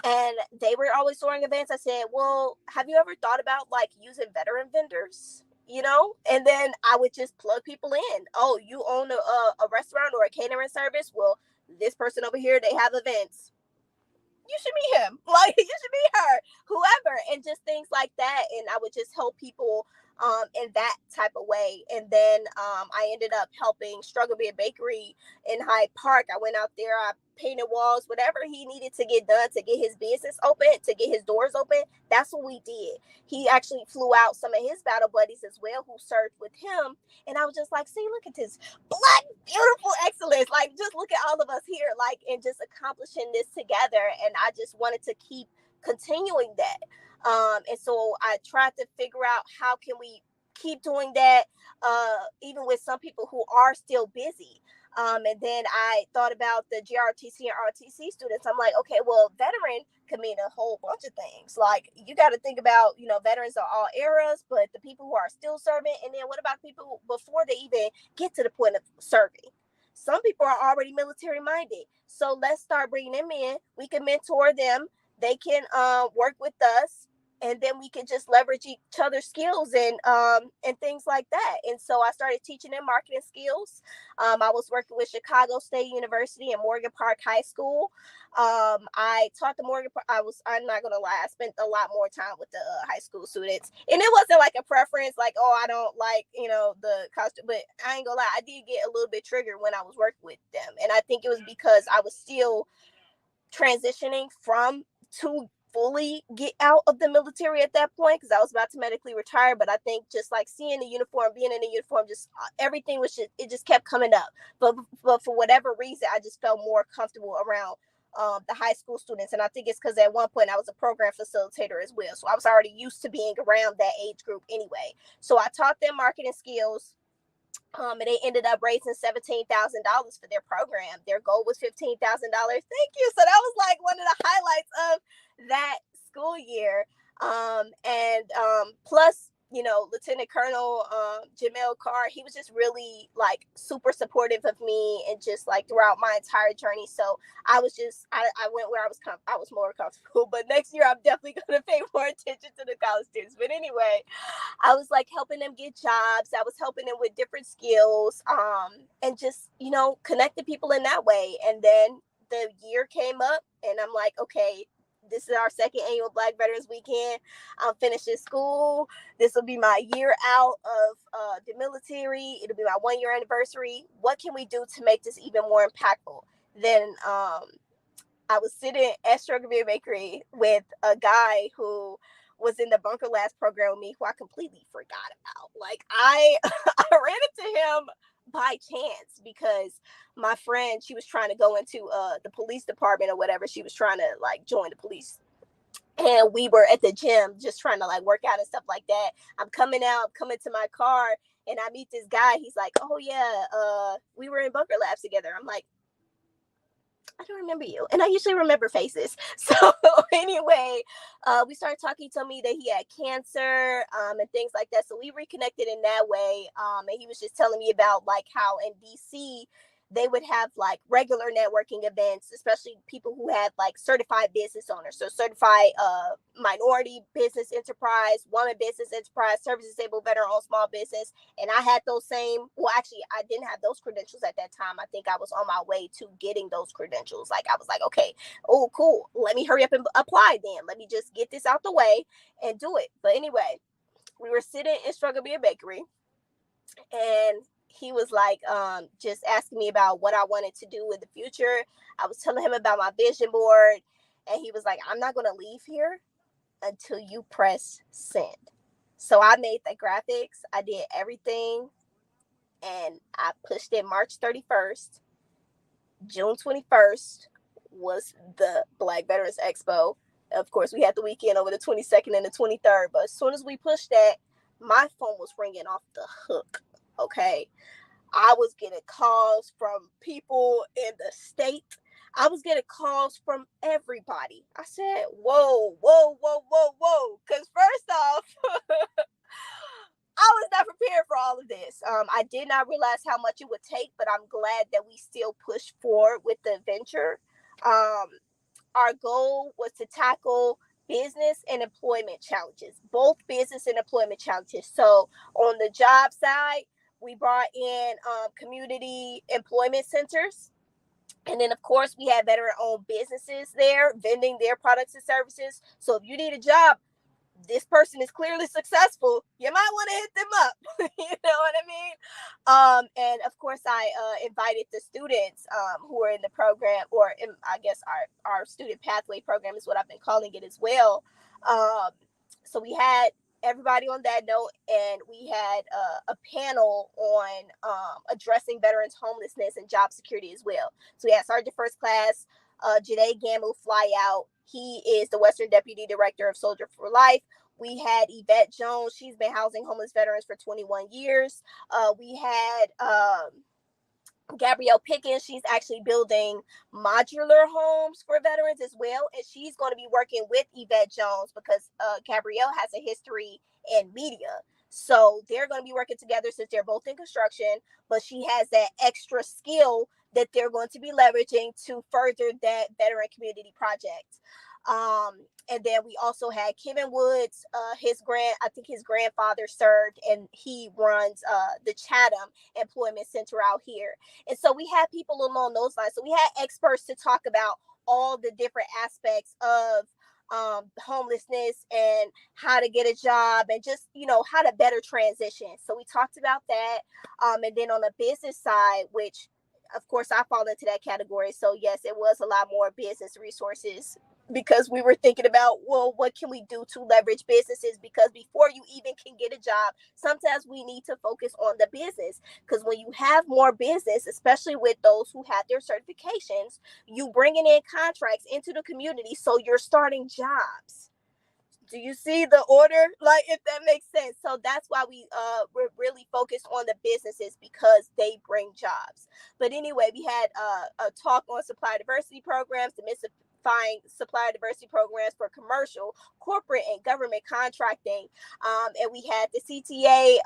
And they were always throwing events. I said, well, have you ever thought about like using veteran vendors? You know, and then I would just plug people in. Oh, you own a restaurant or a catering service? Well, this person over here, they have events. You should meet him. Like, you should meet her, whoever, and just things like that. And I would just help people in that type of way. And then I ended up helping Struggle Beer Bakery in Hyde Park. I went out there, I painted walls, whatever he needed to get done to get his business open, to get his doors open. That's what we did. He actually flew out some of his battle buddies as well who served with him. And I was just like, see, look at this Black, beautiful excellence. Like, just look at all of us here, like, and just accomplishing this together. And I just wanted to keep continuing that. And so I tried to figure out how can we keep doing that, even with some people who are still busy. And then I thought about the GRTC and RTC students. I'm like, okay, well, veteran could mean a whole bunch of things. Like, you got to think about, you know, veterans are all eras, but the people who are still serving. And then what about people before they even get to the point of serving? Some people are already military minded. So let's start bringing them in. We can mentor them. They can work with us, and then we can just leverage each other's skills and things like that. And so I started teaching them marketing skills. I was working with Chicago State University and Morgan Park High School. I taught the I'm not gonna lie, I spent a lot more time with the high school students, and it wasn't like a preference, like, oh, I don't like, you know, the costume, but I ain't gonna lie, I did get a little bit triggered when I was working with them, and I think it was because I was still transitioning from to fully get out of the military at that point, because I was about to medically retire. But I think just like seeing the uniform, being in the uniform, just everything was just, it just kept coming up. But for whatever reason, I just felt more comfortable around the high school students. And I think it's because at one point I was a program facilitator as well. So I was already used to being around that age group anyway. So I taught them marketing skills. And they ended up raising $17,000 for their program. Their goal was $15,000. Thank you. So that was like one of the highlights of that school year. And plus, Lieutenant Colonel Jamel Carr, he was just really like super supportive of me and just like throughout my entire journey. So I went where I was more comfortable. But next year, I'm definitely going to pay more attention to the college students. But anyway, I was like helping them get jobs. I was helping them with different skills, and just, connecting people in that way. And then the year came up and I'm like, okay, this is our second annual Black Veterans Weekend. I'm finishing school. This will be my year out of the military. It'll be my 1 year anniversary. What can we do to make this even more impactful? Then I was sitting at Sugar Beer Bakery with a guy who was in the Bunker Labs program with me, who I completely forgot about. Like I ran into him by chance because my friend, she was trying to go into the police department or whatever. She was trying to like join the police. And we were at the gym just trying to like work out and stuff like that. I'm coming to my car and I meet this guy. He's like, oh yeah, we were in Bunker Labs together. I'm like, I don't remember you. And I usually remember faces. So anyway, we started talking. He told me that he had cancer and things like that. So we reconnected in that way. And he was just telling me about like how in DC, they would have like regular networking events, especially people who had like certified business owners. So certified minority business enterprise, woman business enterprise, service disabled veteran owned small business. And I had those actually, I didn't have those credentials at that time. I think I was on my way to getting those credentials. Like I was like, okay, oh, cool. Let me hurry up and apply then. Let me just get this out the way and do it. But anyway, we were sitting in Struggle Beer Bakery and he was like just asking me about what I wanted to do in the future. I was telling him about my vision board and he was like, I'm not going to leave here until you press send. So I made the graphics. I did everything and I pushed it March 31st. June 21st was the Black Veterans Expo. Of course, we had the weekend over the 22nd and the 23rd. But as soon as we pushed that, my phone was ringing off the hook. Okay. I was getting calls from people in the state. I was getting calls from everybody. I said, whoa, whoa, whoa, whoa, whoa. Because first off, I was not prepared for all of this. I did not realize how much it would take, but I'm glad that we still pushed forward with the venture. Our goal was to tackle business and employment challenges, both business and employment challenges. So on the job side, we brought in community employment centers. And then, of course, we had veteran-owned businesses there vending their products and services. So if you need a job, this person is clearly successful, you might want to hit them up. You know what I mean? And of course, I invited the students who are in the program, or I guess our student pathway program is what I've been calling it as well. So we had everybody on that note, and we had a panel on addressing veterans homelessness and job security as well. So we had Sergeant First Class Janae Gamu fly out. He is the Western Deputy Director of Soldier for Life. We had Yvette Jones. She's been housing homeless veterans for 21 years. We had Gabrielle Pickens. She's actually building modular homes for veterans as well. And she's going to be working with Yvette Jones because Gabrielle has a history in media. So they're going to be working together since they're both in construction, but she has that extra skill that they're going to be leveraging to further that veteran community project. And then we also had Kevin Woods, I think his grandfather served, and he runs the Chatham Employment Center out here. And so we had people along those lines. So we had experts to talk about all the different aspects of homelessness and how to get a job and just, how to better transition. So we talked about that. And then on the business side, which of course I fall into that category. So yes, it was a lot more business resources because we were thinking about, well, what can we do to leverage businesses? Because before you even can get a job, sometimes we need to focus on the business. Because when you have more business, especially with those who have their certifications, you bringing in contracts into the community. So you're starting jobs. Do you see the order? Like, if that makes sense. So that's why we're really focused on the businesses because they bring jobs. But anyway, we had a talk on supply diversity programs, find supplier diversity programs for commercial, corporate, and government contracting. And we had the CTA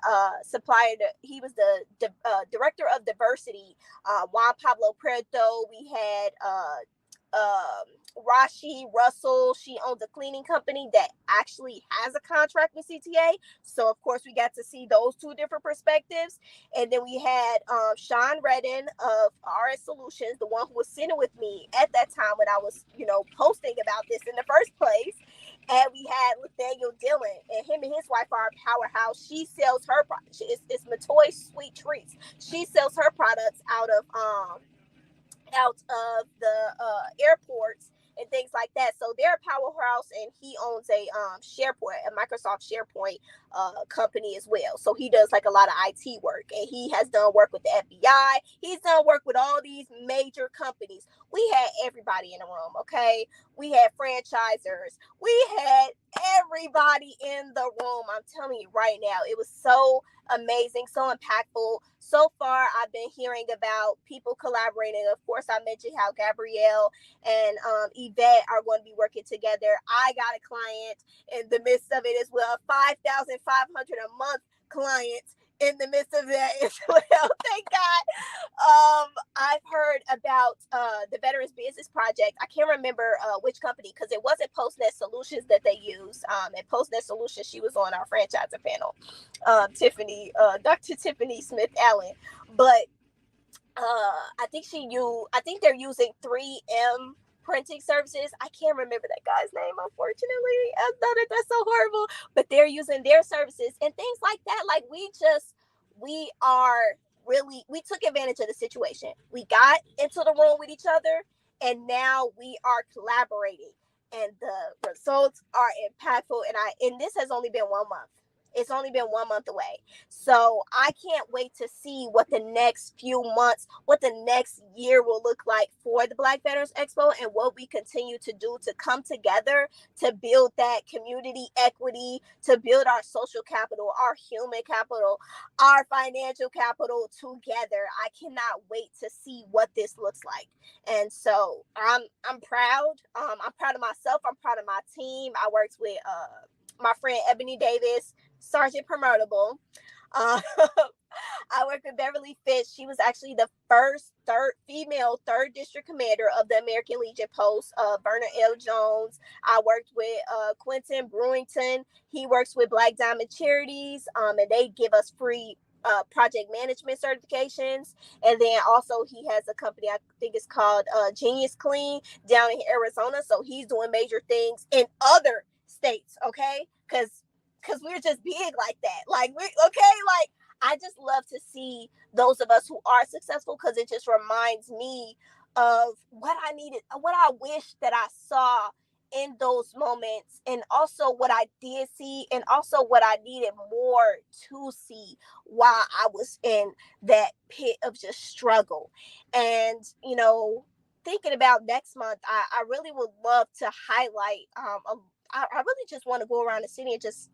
supplier. He was the director of diversity, Juan Pablo Prieto. We had Rashi Russell. She owns a cleaning company that actually has a contract with CTA. So of course we got to see those two different perspectives. And then we had Sean Redden of RS Solutions, the one who was sitting with me at that time when I was, posting about this in the first place. And we had Nathaniel Dillon, and him and his wife are a powerhouse. She sells her products. It's Matoy Sweet Treats. She sells her products out of the airports and things like that. So they're a powerhouse, and he owns a Microsoft SharePoint company as well. So he does like a lot of IT work, and he has done work with the FBI. He's done work with all these major companies. We had everybody in the room, okay? We had franchisers. We had everybody in the room. I'm telling you right now, it was so amazing, so impactful. So far, I've been hearing about people collaborating. Of course, I mentioned how Gabrielle and Yvette are going to be working together. I got a client in the midst of it as well, 5,500 a month client in the midst of that as well. Thank God. I've heard about the Veterans Business Project. I can't remember which company, because it wasn't PostNet Solutions that they used. And PostNet Solutions, she was on our franchisor panel, Dr. Tiffany Smith Allen. But I think they're using 3M printing services. I can't remember that guy's name, unfortunately. I know that's so horrible, but they're using their services and things like that. Like we took advantage of the situation. We got into the room with each other, and now we are collaborating, and the results are impactful. And this has only been 1 month. It's only been 1 month away. So I can't wait to see what the next few months, what the next year will look like for the Black Veterans Expo, and what we continue to do to come together to build that community equity, to build our social capital, our human capital, our financial capital together. I cannot wait to see what this looks like. And so I'm proud. I'm proud of myself. I'm proud of my team. I worked with my friend Ebony Davis, Sergeant Promotable. I worked with Beverly Fitch. She was actually the first female 3rd District Commander of the American Legion Post. Vernon L. Jones. I worked with Quentin Brewington. He works with Black Diamond Charities, and they give us free project management certifications. And then also he has a company, I think it's called Genius Clean, down in Arizona. So he's doing major things in other states, okay? Because we're just big like that. Like I just love to see those of us who are successful, because it just reminds me of what I needed, what I wish that I saw in those moments, and also what I did see, and also what I needed more to see while I was in that pit of just struggle. And thinking about next month, I really would love to highlight I really just want to go around the city and just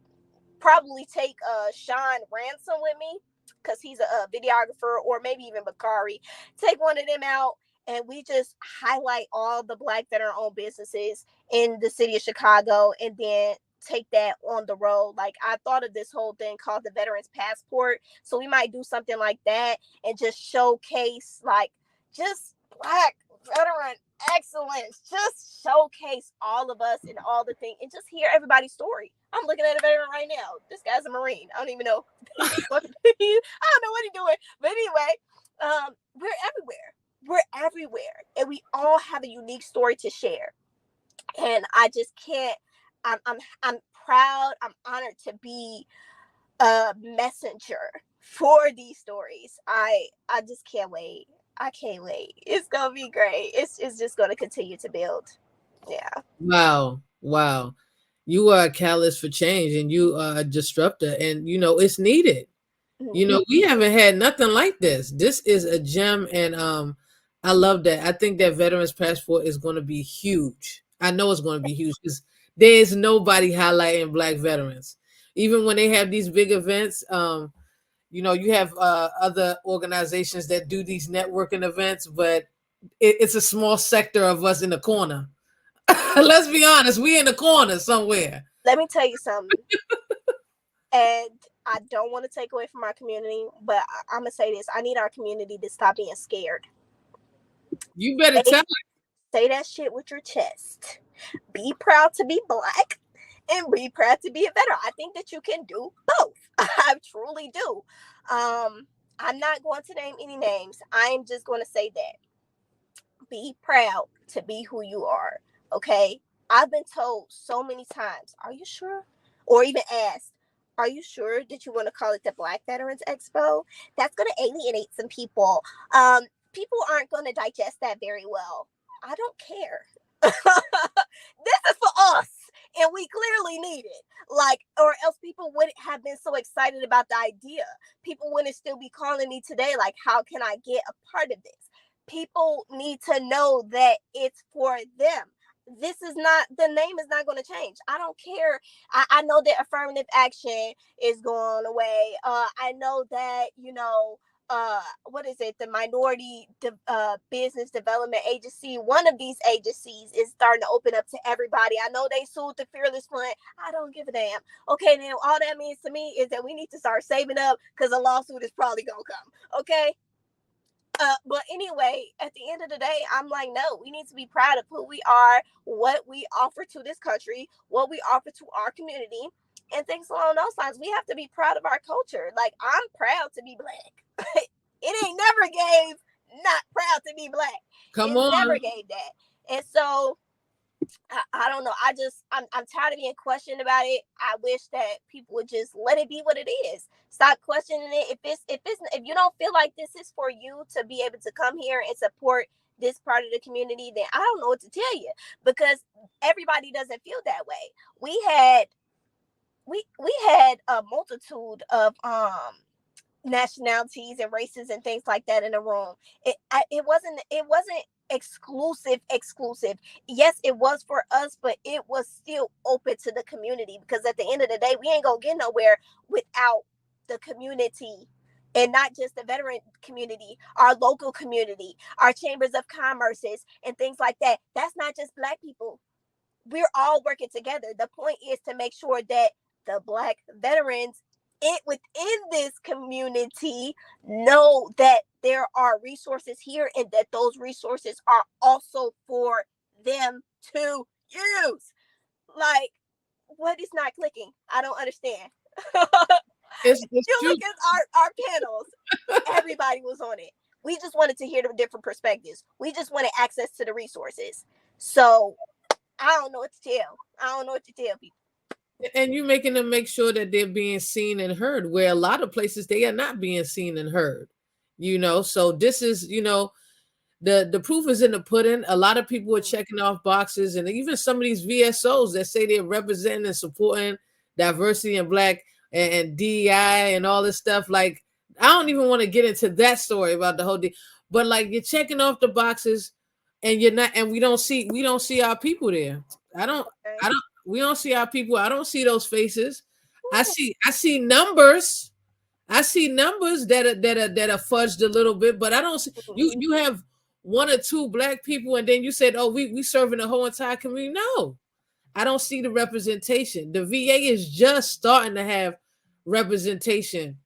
probably take Sean Ransom with me, because he's a videographer, or maybe even Bakari. Take one of them out, and we just highlight all the Black veteran-owned businesses in the city of Chicago, and then take that on the road. Like, I thought of this whole thing called the Veterans Passport. So we might do something like that and just showcase, like, just Black veteran excellence. Just showcase all of us and all the things, and just hear everybody's story. I'm looking at a veteran right now. This guy's a Marine. I don't even know. I don't know what he's doing. But anyway, we're everywhere. We're everywhere, and we all have a unique story to share. And I just can't. I'm proud. I'm honored to be a messenger for these stories. I just can't wait. I can't wait. It's gonna be great. It's just gonna continue to build. Yeah. Wow. You are a catalyst for change, and you are a disruptor, and it's needed. We haven't had nothing like this. This is a gem, and I love that. I think that Veterans Passport is going to be huge. I know it's going to be huge, because there's nobody highlighting Black veterans. Even when they have these big events, you have other organizations that do these networking events, but it's a small sector of us in the corner. Let's be honest, we in the corner somewhere. Let me tell you something. And I don't want to take away from our community, but I'm going to say this. I need our community to stop being scared. You better tell it. Say that shit with your chest. Be proud to be Black and be proud to be a veteran. I think that you can do both. I truly do. I'm not going to name any names. I am just going to say that. Be proud to be who you are. Okay? I've been told so many times, are you sure? Or even asked, are you sure that you want to call it the Black Veterans Expo? That's going to alienate some people. People aren't going to digest that very well. I don't care. This is for us, and we clearly need it. Like, or else people wouldn't have been so excited about the idea. People wouldn't still be calling me today, like, how can I get a part of this? People need to know that it's for them. This is not, the name is not going to change. I don't care. I know that affirmative action is going away. I know that, what is it? The Minority Business Development Agency. One of these agencies is starting to open up to everybody. I know they sued the Fearless Fund. I don't give a damn. Okay, now all that means to me is that we need to start saving up because a lawsuit is probably going to come. Okay. But anyway, at the end of the day, I'm like, no, we need to be proud of who we are, what we offer to this country, what we offer to our community, and things along those lines. We have to be proud of our culture. Like, I'm proud to be Black. It ain't never gave not proud to be Black. Come It's on. never gave that. And so I don't know. I'm tired of being questioned about it. I wish that people would just let it be what it is. Stop questioning it. If you don't feel like this is for you to be able to come here and support this part of the community, then I don't know what to tell you, because everybody doesn't feel that way. We had a multitude of nationalities and races and things like that in the room. It wasn't exclusive. Yes, it was for us, but it was still open to the community, because at the end of the day, we ain't gonna get nowhere without the community. And not just the veteran community, our local community, our chambers of commerces and things like that. That's not just Black people. We're all working together. The point is to make sure that the Black veterans within this community know that there are resources here, and that those resources are also for them to use. Like, what is not clicking? I don't understand. It's You true. look at our panels, everybody was on it. We just wanted to hear the different perspectives. We just wanted access to the resources. So I don't know what to tell. I don't know what to tell people. And you're making them make sure that they're being seen and heard, where a lot of places they are not being seen and heard. So this is, the proof is in the pudding. A lot of people are checking off boxes, and even some of these VSOs that say they're representing and supporting diversity and Black and DEI and all this stuff. Like, I don't even want to get into that story about the whole thing, but like, you're checking off the boxes, and you're not, and we don't see our people there. I don't, we don't see our people. I don't see those faces. I see numbers. I see numbers that are fudged a little bit, but I don't see you. You have one or two Black people, and then you said, "Oh, we serving the whole entire community." No, I don't see the representation. The VA is just starting to have representation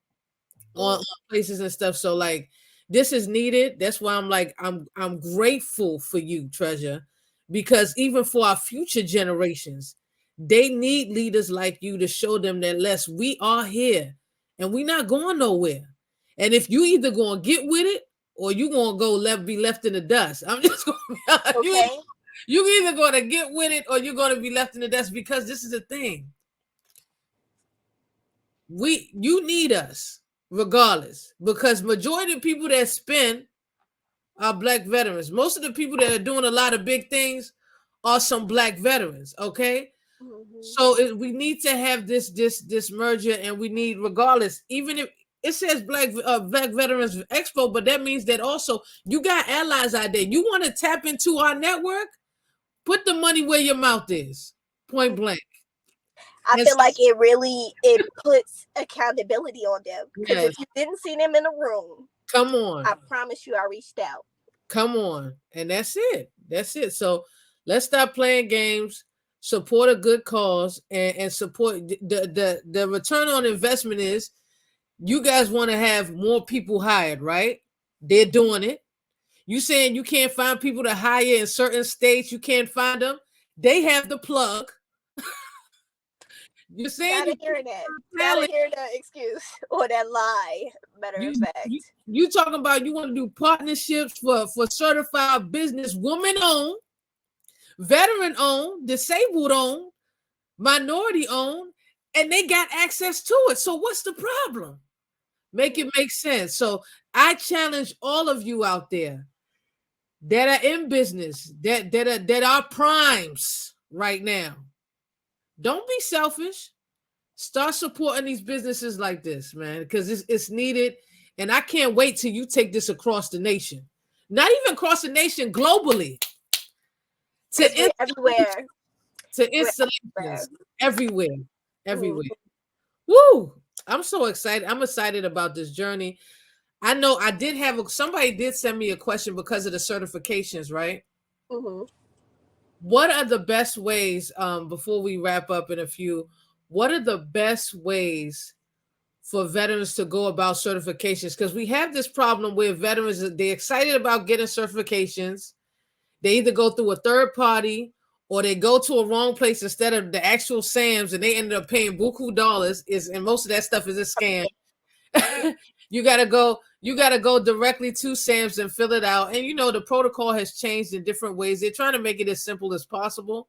on places and stuff. So like, this is needed. That's why I'm like, I'm grateful for you, Treasure, because even for our future generations, they need leaders like you to show them that we are here and we not going nowhere. And if you either gonna get with it or you gonna be left in the dust. I'm just gonna be honest. Okay. You either gonna get with it or you're gonna be left in the dust, because this is the thing. You need us regardless, because majority of people that spend are Black veterans. Most of the people that are doing a lot of big things are some Black veterans. Okay. So we need to have this merger, and we need, regardless, even if it says Black Veterans Expo, but that means that also you got allies out there. You want to tap into our network? Put the money where your mouth is. Point blank. I feel like it puts accountability on them, because if you didn't see them in the room, come on, I promise you, I reached out. Come on, and that's it. So Let's stop playing games, support a good cause, and support the return on investment is you guys want to have more people hired, right? They're doing it. You saying you can't find people to hire in certain states, you can't find them. They have the plug. You're saying Gotta you hear that. can't Gotta talent. hear that excuse or that lie. Matter of fact. You talking about you want to do partnerships for certified business, woman owned, veteran owned, disabled owned, minority owned, and they got access to it. So what's the problem? Make it make sense. So I challenge all of you out there that are in business, that are primes right now. Don't be selfish. Start supporting these businesses like this, man, because it's needed. And I can't wait till you take this across the nation. Not even across the nation, globally. Because To we're everywhere. We're everywhere. installations everywhere. Mm. Everywhere. Woo! I'm so excited. I'm excited about this journey. I know I did have somebody did send me a question because of the certifications, right? Mm-hmm. What are the best ways, before we wrap up in a few, what are the best ways for veterans to go about certifications? Because we have this problem where veterans, they're excited about getting certifications. They either go through a third party or they go to a wrong place instead of the actual SAMs, and they ended up paying buku dollars. And most of that stuff is a scam. You gotta go directly to SAMS and fill it out. And the protocol has changed in different ways. They're trying to make it as simple as possible.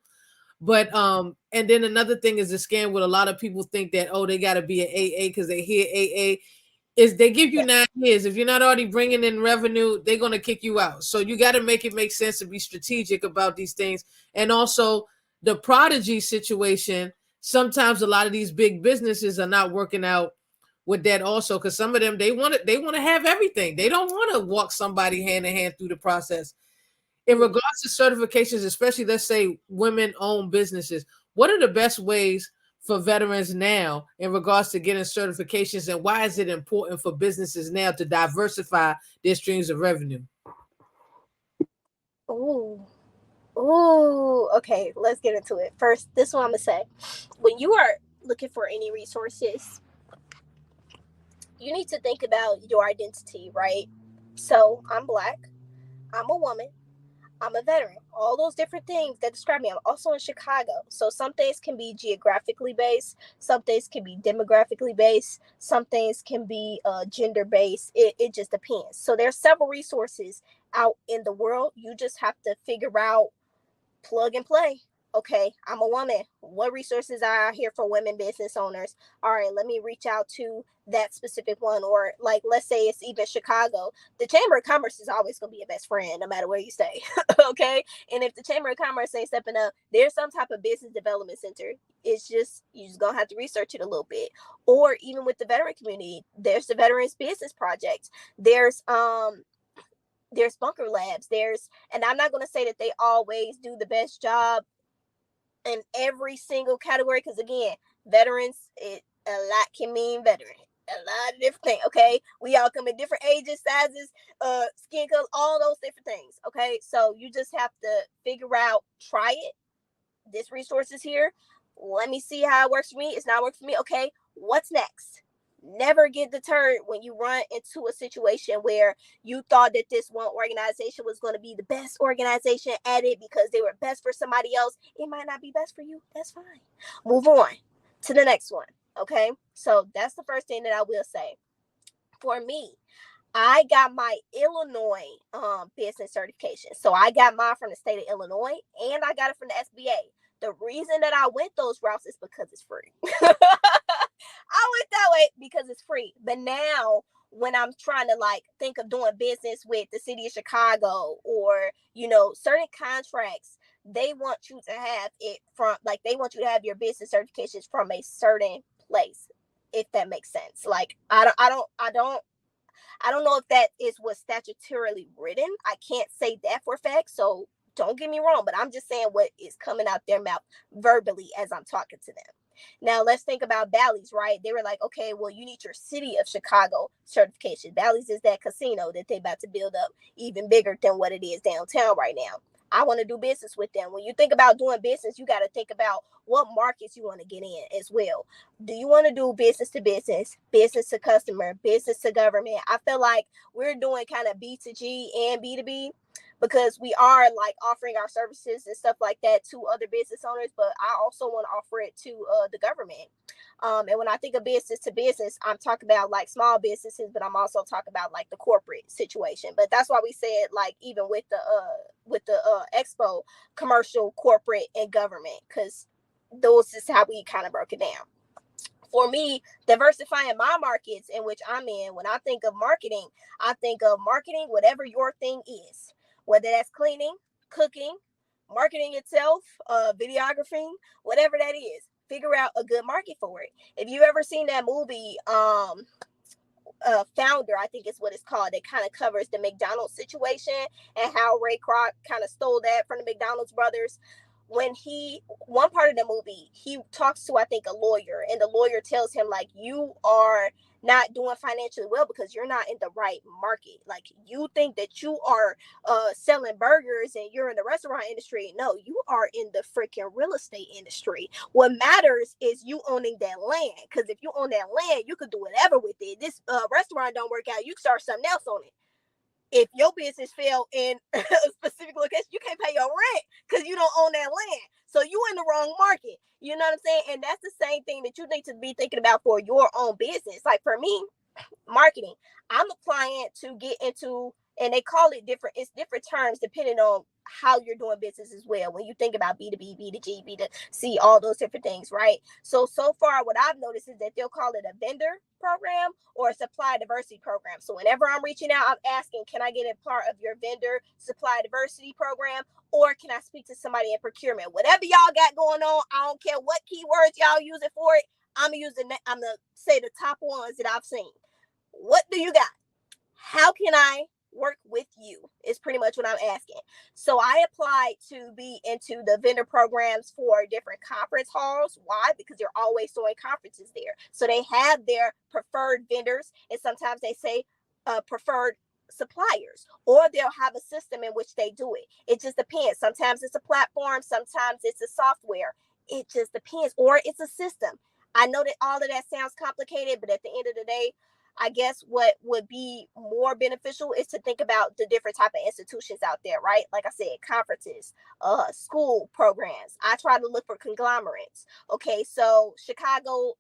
But and then another thing is the scam where a lot of people think that, oh, they gotta be an AA because they hear AA. Is they give you Yeah. 9 years. If you're not already bringing in revenue, they're gonna kick you out. So you got to make it make sense to be strategic about these things. And also the prodigy situation. Sometimes a lot of these big businesses are not working out with that also, because some of them they want to have everything. They don't want to walk somebody hand in hand through the process. In Mm. regards to certifications, especially let's say women-owned businesses, what are the best ways for veterans now in regards to getting certifications, and why is it important for businesses now to diversify their streams of revenue? Ooh. Ooh. Okay, let's get into it. First, this one I'm going to say. When you are looking for any resources, you need to think about your identity, right? So I'm Black. I'm a woman. I'm a veteran. All those different things that describe me. I'm also in Chicago. So some things can be geographically based. Some things can be demographically based. Some things can be gender based. It just depends. So there's several resources out in the world. You just have to figure out, plug and play. Okay, I'm a woman. What resources are out here for women business owners? All right, let me reach out to that specific one. Or, like, let's say it's even Chicago. The Chamber of Commerce is always going to be your best friend no matter where you stay. Okay, and if the Chamber of Commerce ain't stepping up, there's some type of business development center. It's just, you just gonna have to research it a little bit. Or even with the veteran community, there's the Veterans Business Project. There's bunker labs. And I'm not going to say that they always do the best job in every single category, because again, veterans, a lot can mean veteran, a lot of different things. Okay, we all come in different ages, sizes, skin color, all those different things. Okay, so you just have to figure out, try it. This resource is here. Let me see how it works for me. It's not working for me. Okay, what's next? Never get deterred when you run into a situation where you thought that this one organization was going to be the best organization at it because they were best for somebody else. It might not be best for you. That's fine. Move on to the next one. Okay, so that's the first thing that I will say. For me, I got my Illinois business certification. So I got mine from the state of Illinois, and I got it from the SBA. The reason that I went those routes is because it's free. I went that way because it's free. But now, when I'm trying to, like, think of doing business with the city of Chicago, or certain contracts, they want you to have it from, like, they want you to have your business certifications from a certain place, if that makes sense. Like, I don't know if that is what's statutorily written. I can't say that for a fact. So don't get me wrong, but I'm just saying what is coming out their mouth verbally as I'm talking to them. Now let's think about Bally's, right? They were like, okay, well, you need your city of Chicago certification. Bally's is that casino that they about to build up even bigger than what it is downtown right now. I want to do business with them. When you think about doing business, you got to think about what markets you want to get in as well. Do you want to do business to business, business to customer, business to government? I feel like we're doing kind of B2G and B2B, because we are like offering our services and stuff like that to other business owners, but I also want to offer it to the government. And when I think of business to business, I'm talking about like small businesses, but I'm also talking about like the corporate situation. But that's why we said, like, even with the expo, commercial, corporate, and government, because those is how we kind of broke it down. For me, diversifying my markets in which I'm in, when I think of marketing, I think of marketing whatever your thing is, whether that's cleaning, cooking, marketing itself, videography, whatever that is. Figure out a good market for it. If you ever seen that movie, Founder, I think is what it's called, that kind of covers the McDonald's situation and how Ray Kroc kind of stole that from the McDonald's brothers. When one part of the movie, he talks to, I think, a lawyer, and the lawyer tells him, like, you are not doing financially well because you're not in the right market. Like, you think that you are selling burgers and you're in the restaurant industry. No, you are in the freaking real estate industry. What matters is you owning that land, because if you own that land, you could do whatever with it. This restaurant don't work out, you can start something else on it. If your business fail in a specific location, you can't pay your rent because you don't own that land. So you in the wrong market. You know what I'm saying? And that's the same thing that you need to be thinking about for your own business. Like for me, marketing, I'm applying to get into, and they call it different, it's different terms depending on how you're doing business as well. When you think about B2B, B2G, B2C, all those different things, right? So far what I've noticed is that they'll call it a vendor program or a supply diversity program. So whenever I'm reaching out, I'm asking, can I get a part of your vendor supply diversity program, or can I speak to somebody in procurement? Whatever y'all got going on, I don't care what keywords y'all use it for it. I'm gonna say the top ones that I've seen. What do you got? How can I work with you? Is pretty much what I'm asking. So I applied to be into the vendor programs for different conference halls. Why? Because they're always throwing conferences there. So they have their preferred vendors, and sometimes they say preferred suppliers, or they'll have a system in which they do it. It just depends. Sometimes it's a platform, sometimes it's a software. It just depends, or it's a system. I know that all of that sounds complicated, but at the end of the day, I guess what would be more beneficial is to think about the different type of institutions out there, right? Like I said, conferences, school programs. I try to look for conglomerates. Okay, so Chicago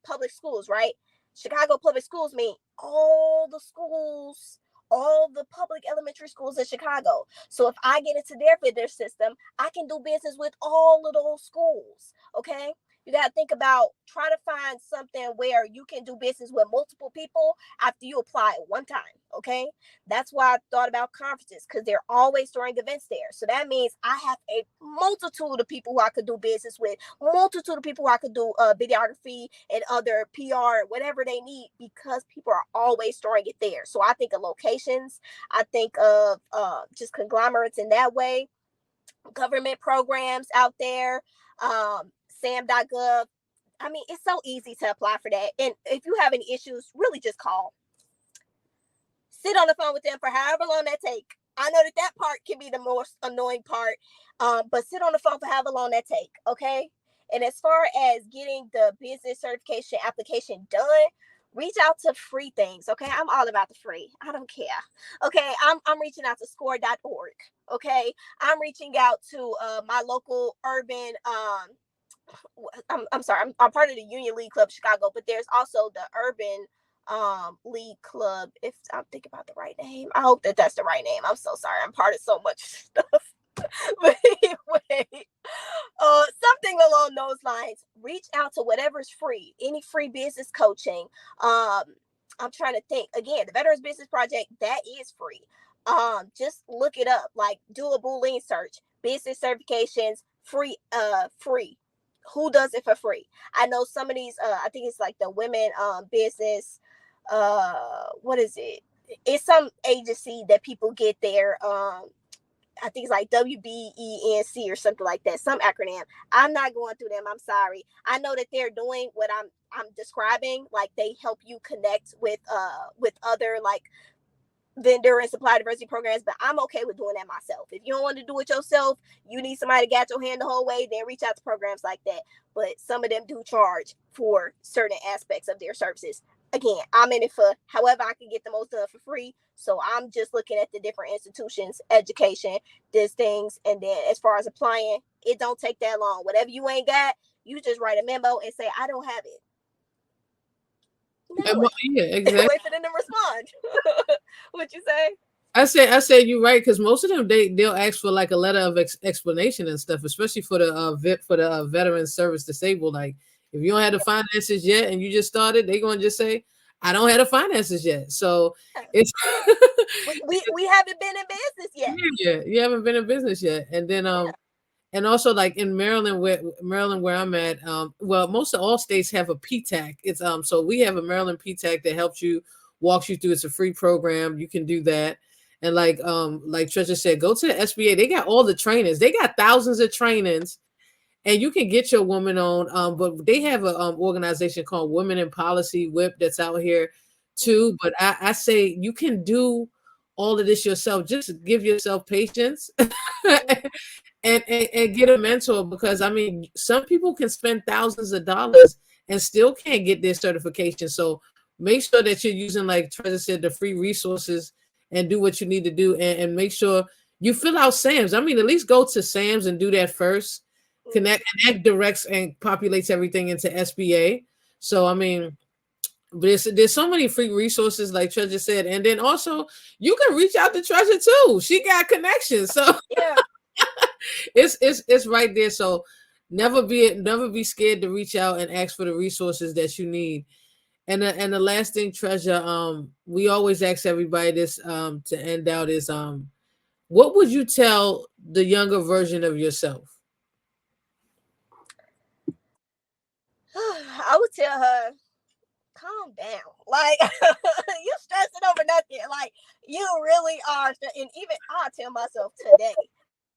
public schools, right? Chicago public schools mean all the schools, all the public elementary schools in Chicago. So if I get into their vendor system, I can do business with all of those schools. Okay. You got to think about, try to find something where you can do business with multiple people after you apply it one time. Okay. That's why I thought about conferences, because they're always throwing events there. So that means I have a multitude of people who I could do business with, multitude of people who I could do videography and other PR, whatever they need, because people are always throwing it there. So I think of locations. I think of just conglomerates in that way, government programs out there. SAM.gov. I mean, it's so easy to apply for that. And if you have any issues, really just call. Sit on the phone with them for however long that take. I know that part can be the most annoying part, but sit on the phone for however long that take, okay? And as far as getting the business certification application done, reach out to free things, okay? I'm all about the free. I don't care, okay? I'm reaching out to score.org, okay? I'm reaching out to my local urban I'm sorry, I'm part of the Union League Club Chicago, but there's also the Urban League Club. If I'm thinking about the right name, I hope that that's the right name. I'm so sorry, I'm part of so much stuff. But anyway, something along those lines. Reach out to whatever's free, any free business coaching. I'm trying to think again. The Veterans Business Project, that is free. Just look it up, like do a Boolean search. Business certifications, free. Who does it for free? I know some of these, I think it's like the women business, what is it? It's some agency that people get there. I think it's like WBENC or something like that, some acronym. I'm not going through them. I'm sorry. I know that they're doing what I'm describing. Like they help you connect with other like vendor and supply diversity programs, but I'm okay with doing that myself. If you don't want to do it yourself, you need somebody to get your hand the whole way, then reach out to programs like that. But some of them do charge for certain aspects of their services. Again, I'm in it for however I can get the most done for free. So I'm just looking at the different institutions, education, these things. And then as far as applying, it don't take that long. Whatever you ain't got, you just write a memo and say, I don't have it. No, yeah, exactly. wait for them to respond. What you say? I said you're right, because most of them they'll ask for like a letter of explanation and stuff, especially for the veteran service disabled. Like if you don't have the finances yet and you just started, they're gonna just say, I don't have the finances yet. So it's we haven't been in business yet. Yeah, you haven't been in business yet. And then and also like in Maryland, where I'm at, well, most of all states have a PTAC. It's so we have a Maryland PTAC that helps you, walks you through. It's a free program. You can do that. And like Treasure said, go to the SBA. They got all the trainings. They got thousands of trainings, and you can get your woman on. But they have a organization called Women in Policy (WIP) that's out here too. But I say you can do all of this yourself. Just give yourself patience. And get a mentor, because I mean some people can spend thousands of dollars and still can't get their certification. So make sure that you're using, like Treasure said, the free resources, and do what you need to do, and make sure you fill out SAMs. I mean, at least go to SAMs and do that first. Connect, and that directs and populates everything into SBA. So I mean, there's so many free resources, like Treasure said, and then also you can reach out to Treasure too. She got connections, so yeah. it's right there. So never be scared to reach out and ask for the resources that you need. And the last thing, Treasure, we always ask everybody this to end out is what would you tell the younger version of yourself? I would tell her, calm down. Like you stressing over nothing. Like you really are. And even I tell myself today,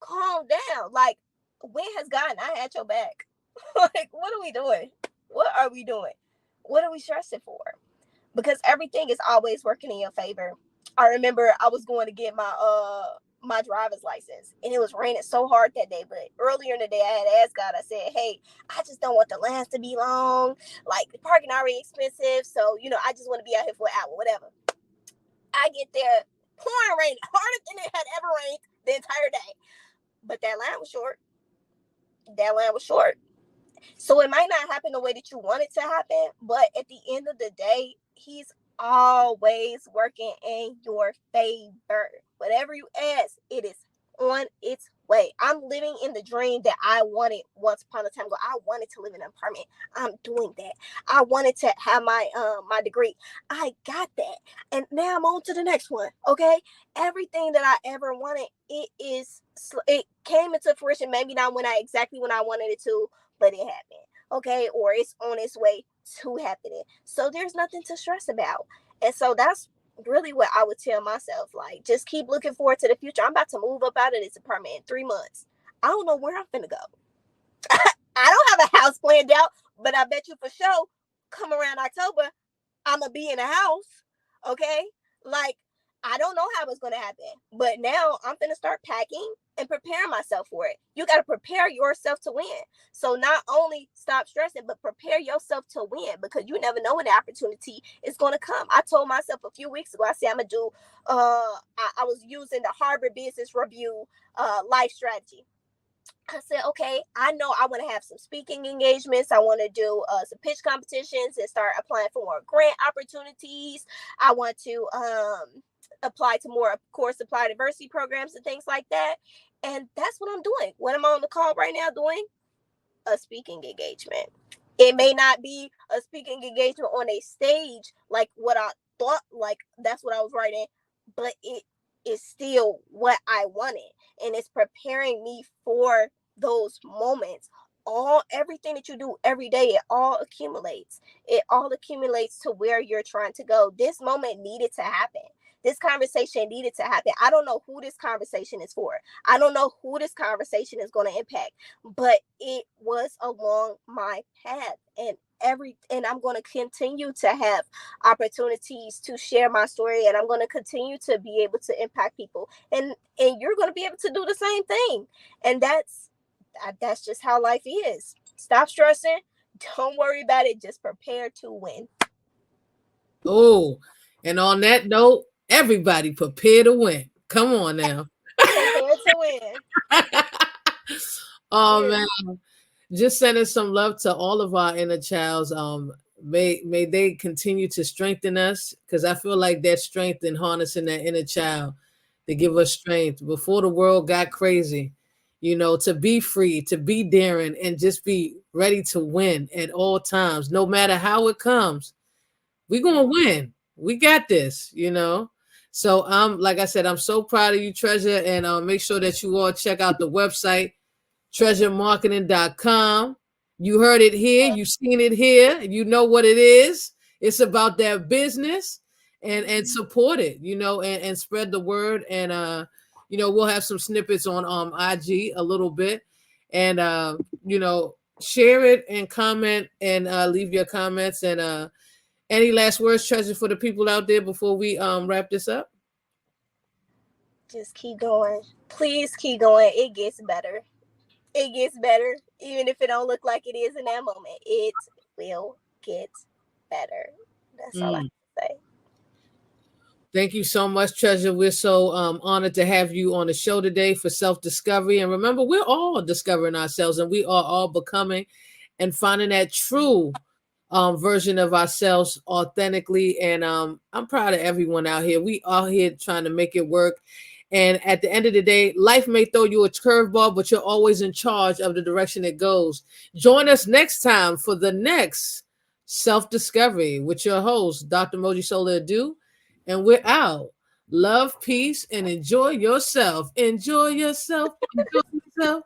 calm down. Like when has God not had your back? Like what are we doing? What are we doing? What are we stressing for? Because everything is always working in your favor. I remember I was going to get my driver's license, and it was raining so hard that day. But earlier in the day, I had asked God. I said, "Hey, I just don't want the lines to be long. Like the parking already expensive, so I just want to be out here for an hour, whatever." I get there, pouring rain, harder than it had ever rained the entire day. But that line was short. So it might not happen the way that you want it to happen, but at the end of the day, he's always working in your favor. Whatever you ask, it is on its way. I'm living in the dream that I wanted once upon a time ago. I wanted to live in an apartment. I'm doing that. I wanted to have my degree. I got that. And now I'm on to the next one. Okay? Everything that I ever wanted, it came into fruition. Maybe not exactly when I wanted it to, but it happened. Okay? Or it's on its way to happening. So there's nothing to stress about. And so that's really what I would tell myself. Like, just keep looking forward to the future. I'm about to move up out of this apartment in 3 months. I don't know where I'm finna go. I don't have a house planned out, but I bet you for sure, come around October, I'm gonna be in a house. Okay? Like, I don't know how it's gonna happen, but now I'm gonna start packing and preparing myself for it. You got to prepare yourself to win. So not only stop stressing, but prepare yourself to win, because you never know when the opportunity is going to come. I told myself a few weeks ago, I said I'm going to do, I was using the Harvard Business Review life strategy. I said, okay, I know I want to have some speaking engagements. I want to do some pitch competitions and start applying for more grant opportunities. I want to apply to more, of course, supply diversity programs and things like that. And that's what I'm doing. What I'm on the call right now doing, a speaking engagement. It may not be a speaking engagement on a stage like what I thought, like that's what I was writing, but it is still what I wanted. And it's preparing me for those moments. Everything that you do every day, it all accumulates. It all accumulates to where you're trying to go. This moment needed to happen. This conversation needed to happen. I don't know who this conversation is for. I don't know who this conversation is going to impact, but it was along my path. And I'm going to continue to have opportunities to share my story, and I'm going to continue to be able to impact people, and you're going to be able to do the same thing. And that's just how life is. Stop stressing. Don't worry about it. Just prepare to win. Oh, and on that note, everybody prepare to win. Come on now. Prepare to win. Oh Seriously. man, just sending some love to all of our inner childs. May they continue to strengthen us, because I feel like that strength in harnessing that inner child to give us strength before the world got crazy. You know, to be free, to be daring, and just be ready to win at all times, no matter how it comes. We're gonna win. We got this, you know. So like I said, I'm so proud of you, Treasure, and make sure that you all check out the website, treasuremarketing.com. You heard it here, you seen it here, you know what it is. It's about that business, and support it, you know, and spread the word. And you know, we'll have some snippets on IG a little bit, and you know, share it and comment, and leave your comments. And any last words, Treasure, for the people out there before we wrap this up? Just keep going. Please keep going. It gets better. It gets better. Even if it don't look like it is in that moment, it will get better. That's all I have to say. Thank you so much, Treasure. We're so honored to have you on the show today for self-discovery. And remember, we're all discovering ourselves, and we are all becoming and finding that true version of ourselves authentically. And I'm proud of everyone out here. We are here trying to make it work. And at the end of the day, life may throw you a curveball, but you're always in charge of the direction it goes. Join us next time for the next self-discovery with your host, Dr. Mojisola Adu. And we're out. Love, peace, and enjoy yourself. Enjoy yourself. Enjoy yourself.